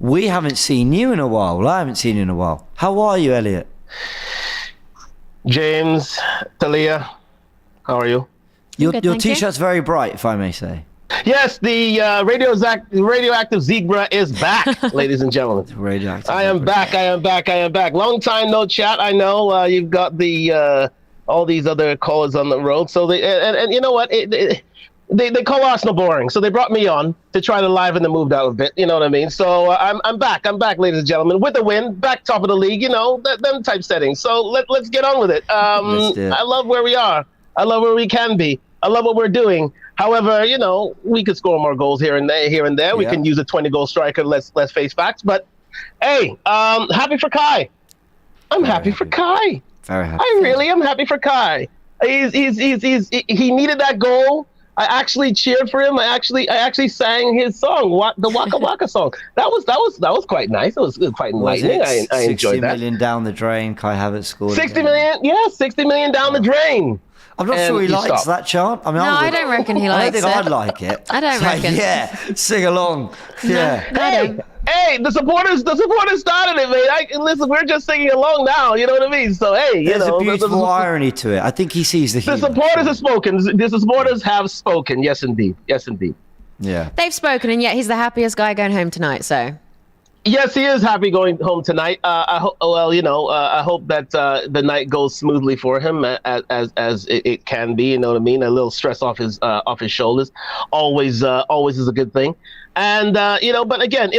Speaker 1: We haven't seen you in a while. Well, I haven't seen you in a while. How are you, Elliot?
Speaker 10: James, Talia, how are you?
Speaker 1: Your t-shirt's very bright, if I may say.
Speaker 10: Yes, the radioactive zebra is back, ladies and gentlemen.
Speaker 1: Radioactive.
Speaker 10: I am back. Long time no chat. I know you've got the all these other callers on the road. So and you know what? They call Arsenal boring, so they brought me on to try to liven the mood out a bit. You know what I mean? So I'm back, ladies and gentlemen, with a win, back top of the league. You know, them type settings. So let's get on with it. I love where we are. I love where we can be. I love what we're doing. However, you know, we could score more goals here and there. Yeah. We can use a 20-goal striker. Let's face facts. But hey, happy for Kai. I'm happy for Kai.
Speaker 1: Very happy.
Speaker 10: I really am happy for Kai. He needed that goal. I actually cheered for him. I actually sang his song, the Waka Waka song. That was quite nice. It was quite enlightening. I enjoyed that.
Speaker 1: 60 million down the drain. Kai Havertz scored.
Speaker 10: 60 million. Yeah, 60 million down the drain.
Speaker 1: I'm not sure he likes that chant. I mean,
Speaker 7: I don't reckon he likes it.
Speaker 1: I don't think I'd like it.
Speaker 7: I don't reckon.
Speaker 1: Yeah, sing along. Yeah.
Speaker 10: Hey, the supporters started it, man. Listen, we're just singing along now. You know what I mean? So hey,
Speaker 1: there's a beautiful irony to it. I think he sees the humor.
Speaker 10: The supporters have spoken. The supporters have spoken. Yes, indeed. Yes, indeed.
Speaker 1: Yeah,
Speaker 7: they've spoken, and yet he's the happiest guy going home tonight. So.
Speaker 10: Yes, he is happy going home tonight. I hope. Well, I hope that the night goes smoothly for him, as it can be. You know what I mean? A little stress off his shoulders, always is a good thing. And but again,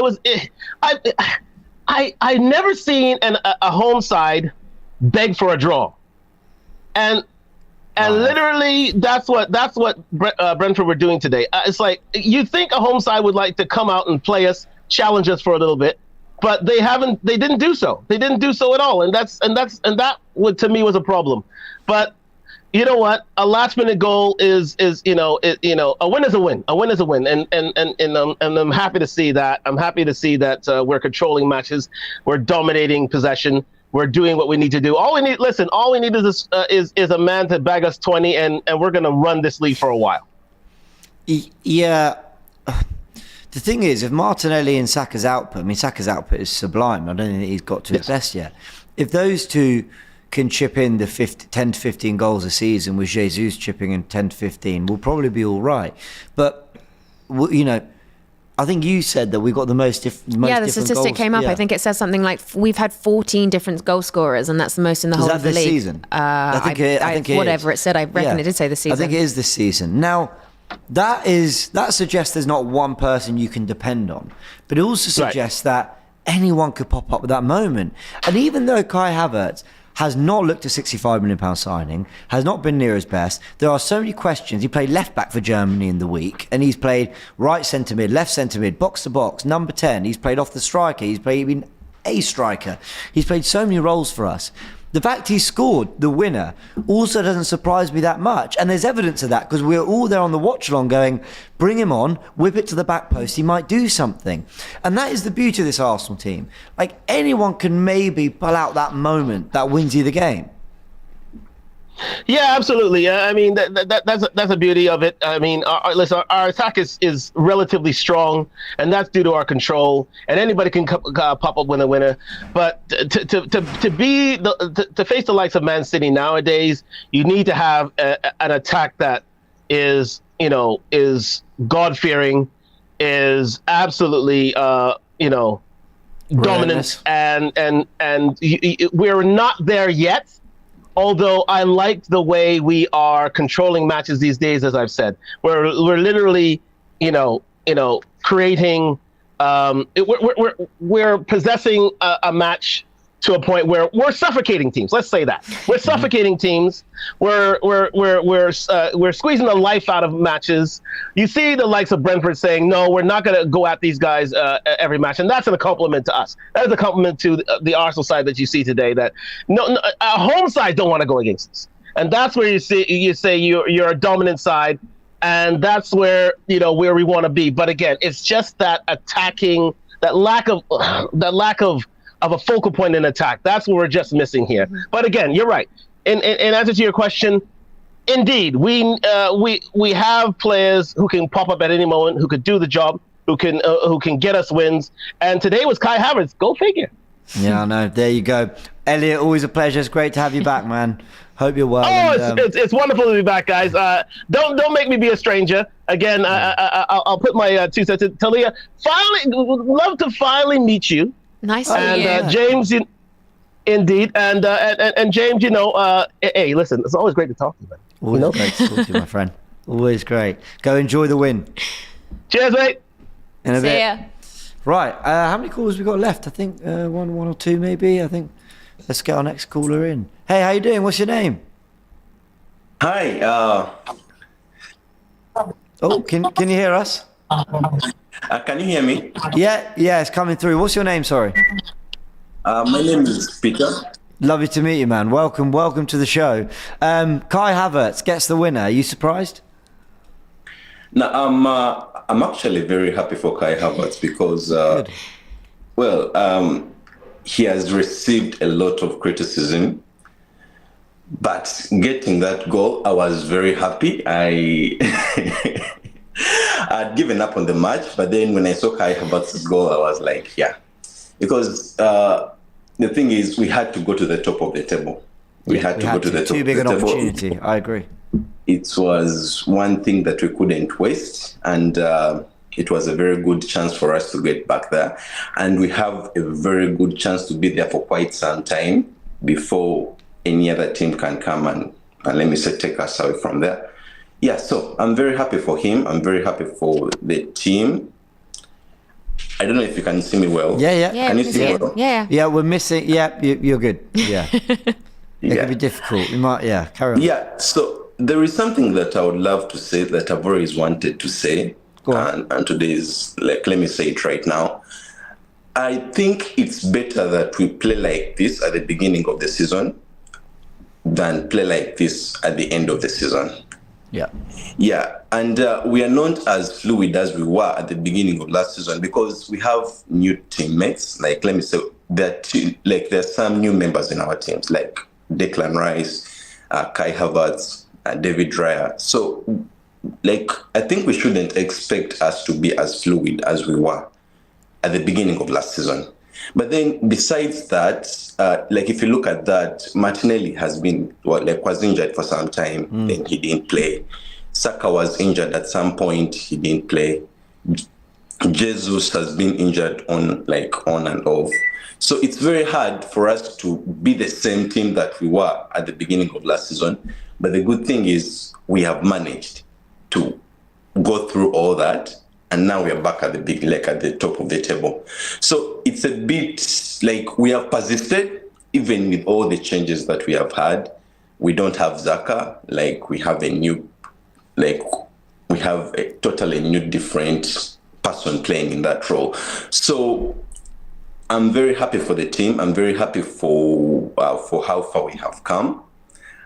Speaker 10: I never seen a home side beg for a draw, and literally that's what Brentford were doing today. It's like you think a home side would like to come out and play us, challenge us for a little bit, but they didn't do so. They didn't do so at all, and that to me was a problem. But you know what? A last minute goal is a win is a win. A win is a win, and I'm happy to see that. I'm happy to see that we're controlling matches, we're dominating possession, we're doing what we need to do. All we need is a man to bag us 20, and we're gonna run this league for a while.
Speaker 1: Yeah. The thing is, if Martinelli and Saka's output is sublime. I don't think he's got to his best yet. If those two can chip in the 10 to 15 goals a season, with Jesus chipping in 10 to 15, we'll probably be all right. But, I think you said that we got the most different the
Speaker 7: statistic
Speaker 1: goals.
Speaker 7: came up. Yeah. I think it says something like we've had 14 different goal scorers, and that's the most in the whole of the league.
Speaker 1: Is that this season? I think
Speaker 7: whatever
Speaker 1: it
Speaker 7: said. I reckon it did say this season.
Speaker 1: I think it is this season. Now, that suggests there's not one person you can depend on, but it also suggests that anyone could pop up with that moment. And even though Kai Havertz has not looked a £65 million signing, has not been near his best, there are so many questions. He played left back for Germany in the week, and he's played right centre mid, left centre mid, box to box, number 10. He's played off the striker. He's been a striker. He's played so many roles for us. The fact he scored the winner also doesn't surprise me that much. And there's evidence of that, because we're all there on the watch along going, bring him on, whip it to the back post, he might do something. And that is the beauty of this Arsenal team. Like, anyone can maybe pull out that moment that wins you the game.
Speaker 10: Yeah, absolutely. I mean, that's the beauty of it. I mean, our attack is relatively strong, and that's due to our control. And anybody can pop up with a winner. But to face the likes of Man City nowadays, you need to have an attack that is God-fearing, is absolutely dominant, and we're not there yet. Although I like the way we are controlling matches these days, as I've said, we're literally, creating. We're possessing a match to a point where we're suffocating teams. Let's say that we're suffocating teams. We're squeezing the life out of matches. You see the likes of Brentford saying, "No, we're not going to go at these guys every match," and that's a compliment to us. That is a compliment to the Arsenal side that you see today. That no our home side don't want to go against us, and that's where you say you're a dominant side, and that's where where we want to be. But again, it's just that attacking, that lack of a focal point in attack. That's what we're just missing here. But again, you're right. In answer to your question, indeed, we have players who can pop up at any moment, who could do the job, who can get us wins. And today was Kai Havertz. Go figure.
Speaker 1: Yeah, I know. There you go. Elliot, always a pleasure. It's great to have you back, man. Hope you're well.
Speaker 10: Oh, it's wonderful to be back, guys. Don't make me be a stranger. Again, I'll put my 2 cents in. Talia, would love to finally meet you.
Speaker 7: Nice to meet you.
Speaker 10: James, indeed, and James, hey, listen, it's always great to talk to you, man.
Speaker 1: Always great to talk to you, my friend. Always great. Go enjoy the win.
Speaker 10: Cheers, mate.
Speaker 1: In a
Speaker 7: See
Speaker 1: bit.
Speaker 7: ya.
Speaker 1: Right, how many callers we got left? I think one or two, maybe. I think let's get our next caller in. Hey, how you doing? What's your name?
Speaker 11: Hi.
Speaker 1: Oh, can you hear us?
Speaker 11: Can you hear me?
Speaker 1: Yeah, it's coming through. What's your name? Sorry.
Speaker 11: My name is Peter.
Speaker 1: Lovely to meet you, man. Welcome to the show. Kai Havertz gets the winner. Are you surprised?
Speaker 11: No, I'm actually very happy for Kai Havertz because, he has received a lot of criticism, but getting that goal, I was very happy. I'd given up on the match, but then when I saw Kai Havertz's goal, I was like, yeah. Because the thing is, we had to go to the top of the table. We had to go to the top of the table.
Speaker 1: Too big an opportunity, I agree.
Speaker 11: It was one thing that we couldn't waste, and it was a very good chance for us to get back there. And we have a very good chance to be there for quite some time before any other team can come and let me say, take us away from there. Yeah, so I'm very happy for him. I'm very happy for the team. I don't know if you can see me well.
Speaker 1: Yeah.
Speaker 11: Can you see me well?
Speaker 7: Yeah,
Speaker 1: we're missing. Yeah, you're good. Yeah. It could be difficult. You might, carry on.
Speaker 11: Yeah, so there is something that I would love to say that I've always wanted to say.
Speaker 1: Go on.
Speaker 11: And today is, like, let me say it right now. I think it's better that we play like this at the beginning of the season than play like this at the end of the season. Yeah, and we are not as fluid as we were at the beginning of last season because we have new teammates. Like, let me say, there's some new members in our teams, like Declan Rice, Kai Havertz, David Raya. So, like, I think we shouldn't expect us to be as fluid as we were at the beginning of last season. But then besides that, like if you look at that, Martinelli has been, was injured for some time, then he didn't play. Saka was injured at some point, he didn't play. Jesus has been injured on and off. So it's very hard for us to be the same team that we were at the beginning of last season. But the good thing is we have managed to go through all that. And now we are back at the top of the table. So it's a bit like we have persisted, even with all the changes that we have had. We don't have Xhaka, we have a totally new, different person playing in that role. So I'm very happy for the team. I'm very happy for how far we have come.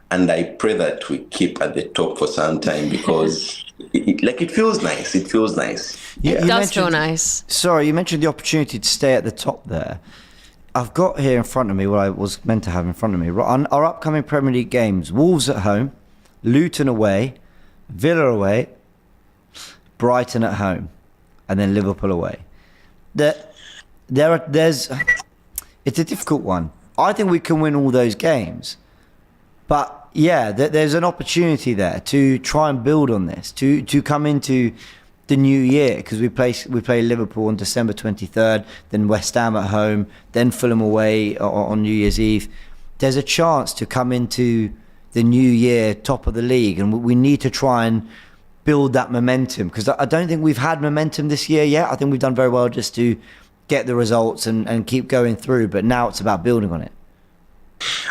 Speaker 11: And I pray that we keep at the top for some time because it feels nice. It feels nice.
Speaker 7: It does feel nice.
Speaker 1: Sorry, you mentioned the opportunity to stay at the top there. I've got here in front of me what I was meant to have in front of me. Our upcoming Premier League games: Wolves at home, Luton away, Villa away, Brighton at home, and then Liverpool away. It's a difficult one. I think we can win all those games. But yeah, there's an opportunity there to try and build on this, to come into the new year, because we play Liverpool on December 23rd, then West Ham at home, then Fulham away on New Year's Eve. There's a chance to come into the new year top of the league, and we need to try and build that momentum, because I don't think we've had momentum this year yet. I think we've done very well just to get the results and keep going through, but now it's about building on it.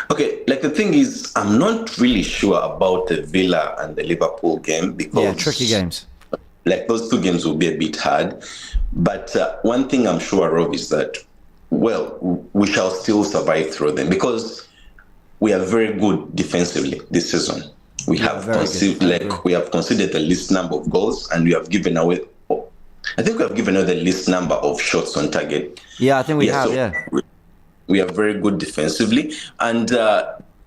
Speaker 11: Okay, the thing is, I'm not really sure about the Villa and the Liverpool game because
Speaker 1: tricky games.
Speaker 11: Those two games will be a bit hard. But one thing I'm sure of is that, we shall still survive through them because we are very good defensively this season. We have conceded the least number of goals, and we have given away. I think we have given away the least number of shots on target.
Speaker 1: Yeah, I think we have.
Speaker 11: We are very good defensively, and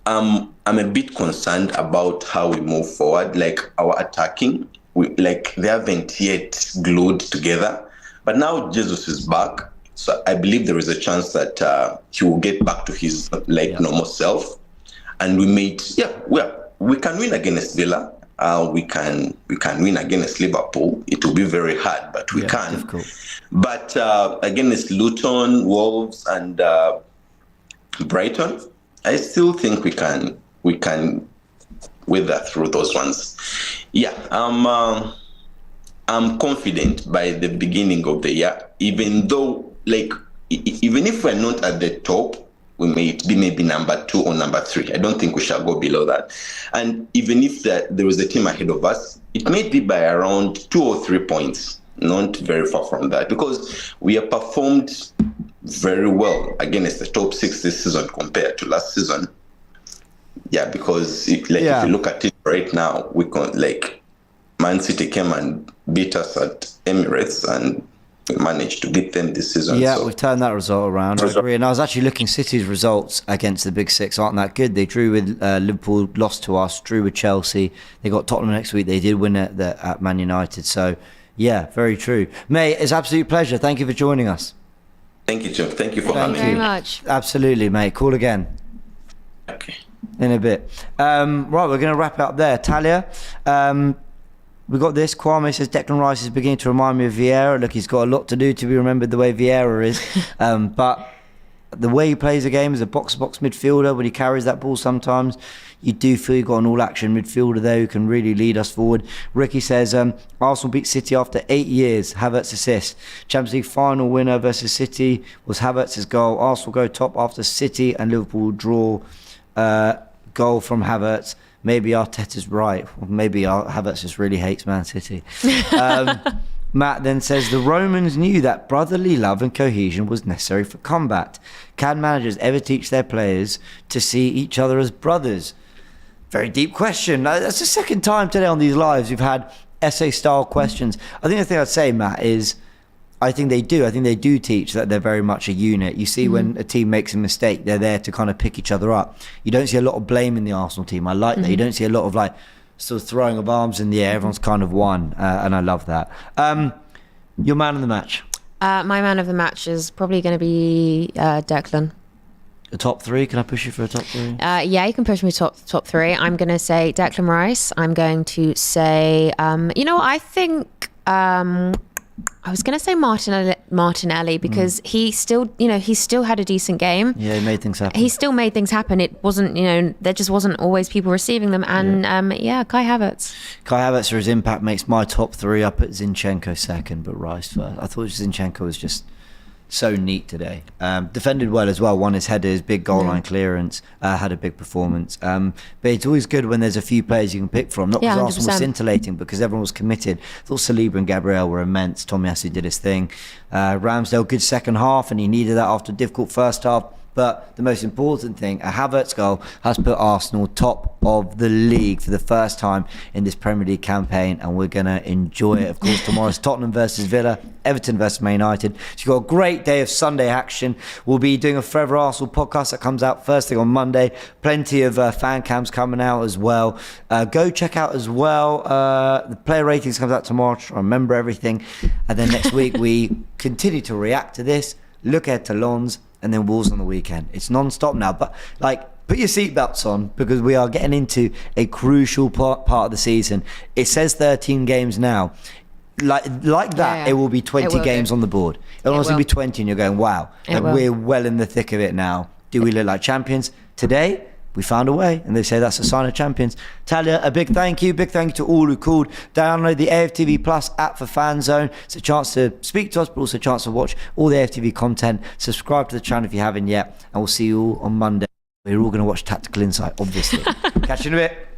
Speaker 11: I'm a bit concerned about how we move forward. Our attacking, they haven't yet glued together. But now Jesus is back, so I believe there is a chance that he will get back to his normal self, and we can win against Villa. We can win against Liverpool. It will be very hard, but we can.
Speaker 1: Difficult.
Speaker 11: But against Luton, Wolves, and Brighton, I still think we can weather through those ones. Yeah, I'm confident by the beginning of the year. Even though, even if we're not at the top, we may be maybe number 2 or number 3. I don't think we shall go below that. And even if there was a team ahead of us, it may be by around 2 or 3 points, not very far from that, because we have performed very well against the top 6 this season compared to last season. Yeah, because if you look at it right now, we can Man City came and beat us at Emirates, and managed to beat them this season.
Speaker 1: Yeah,
Speaker 11: so.
Speaker 1: we've turned that result around. I agree. And I was actually looking, City's results against the Big Six aren't that good. They drew with Liverpool, lost to us, drew with Chelsea. They got Tottenham next week. They did win at Man United. So, yeah, very true. Mate, it's an absolute pleasure. Thank you for joining us.
Speaker 11: Thank you, Jim. Thank you for having me.
Speaker 7: Thank you very much.
Speaker 1: Absolutely, mate. Call again.
Speaker 11: Okay.
Speaker 1: In a bit. Right, we're going to wrap it up there. Talia, we got this. Kwame says Declan Rice is beginning to remind me of Vieira. Look, he's got a lot to do to be remembered the way Vieira is. But the way he plays the game as a box-to-box midfielder, when he carries that ball sometimes, you do feel you've got an all-action midfielder there who can really lead us forward. Ricky says, Arsenal beat City after 8 years. Havertz assist. Champions League final winner versus City was Havertz's goal. Arsenal go top after City and Liverpool draw. Goal from Havertz. Maybe Arteta's right. Or maybe Havertz just really hates Man City. Matt then says, the Romans knew that brotherly love and cohesion was necessary for combat. Can managers ever teach their players to see each other as brothers? Very deep question. That's the second time today on these lives we've had essay-style questions. I think the thing I'd say, Matt, is I think they do teach that they're very much a unit. You see, when a team makes a mistake, they're there to kind of pick each other up. You don't see a lot of blame in the Arsenal team. I like that. You don't see a lot of like sort of throwing of arms in the air. Everyone's kind of one, and I love that. Your man of the match?
Speaker 7: My man of the match is probably going to be Declan.
Speaker 1: A top three? Can I push you for a top three?
Speaker 7: Yeah, you can push me top three. I'm going to say Declan Rice. I'm going to say, I think I was going to say Martinelli because he still had a decent game.
Speaker 1: Yeah, he made things happen.
Speaker 7: He still made things happen. It wasn't, there just wasn't always people receiving them. And Kai Havertz.
Speaker 1: Kai Havertz for his impact makes my top three. I put Zinchenko second, but Rice first. I thought Zinchenko was just so neat today. Defended well as well, won his headers, big goal line clearance, had a big performance. But it's always good when there's a few players you can pick from, not because Arsenal was scintillating, because everyone was committed. I thought Saliba and Gabriel were immense. Tomiyasu did his thing. Ramsdale, good second half, and he needed that after a difficult first half. But the most important thing, a Havertz goal has put Arsenal top of the league for the first time in this Premier League campaign, and we're going to enjoy it. Of course, tomorrow's Tottenham versus Villa, Everton versus Man United. So you've got a great day of Sunday action. We'll be doing a Forever Arsenal podcast that comes out first thing on Monday. Plenty of fan cams coming out as well. Go check out as well. The player ratings comes out tomorrow. Try to remember everything. And then next week we continue to react to this, look ahead to Lens, and then Wolves on the weekend. It's non-stop now, but put your seatbelts on because we are getting into a crucial part of the season. It says 13 games now. Like that, it will be 20 games on the board. It'll honestly be 20 and you're going, wow, we're well in the thick of it now. Do we look like champions? Today, we found a way, and they say that's a sign of champions. Talia, a big thank you. Big thank you to all who called. Download the AFTV Plus app for FANZONE. It's a chance to speak to us, but also a chance to watch all the AFTV content. Subscribe to the channel if you haven't yet, and we'll see you all on Monday. We're all going to watch Tactical Insight, obviously. Catch you in a bit.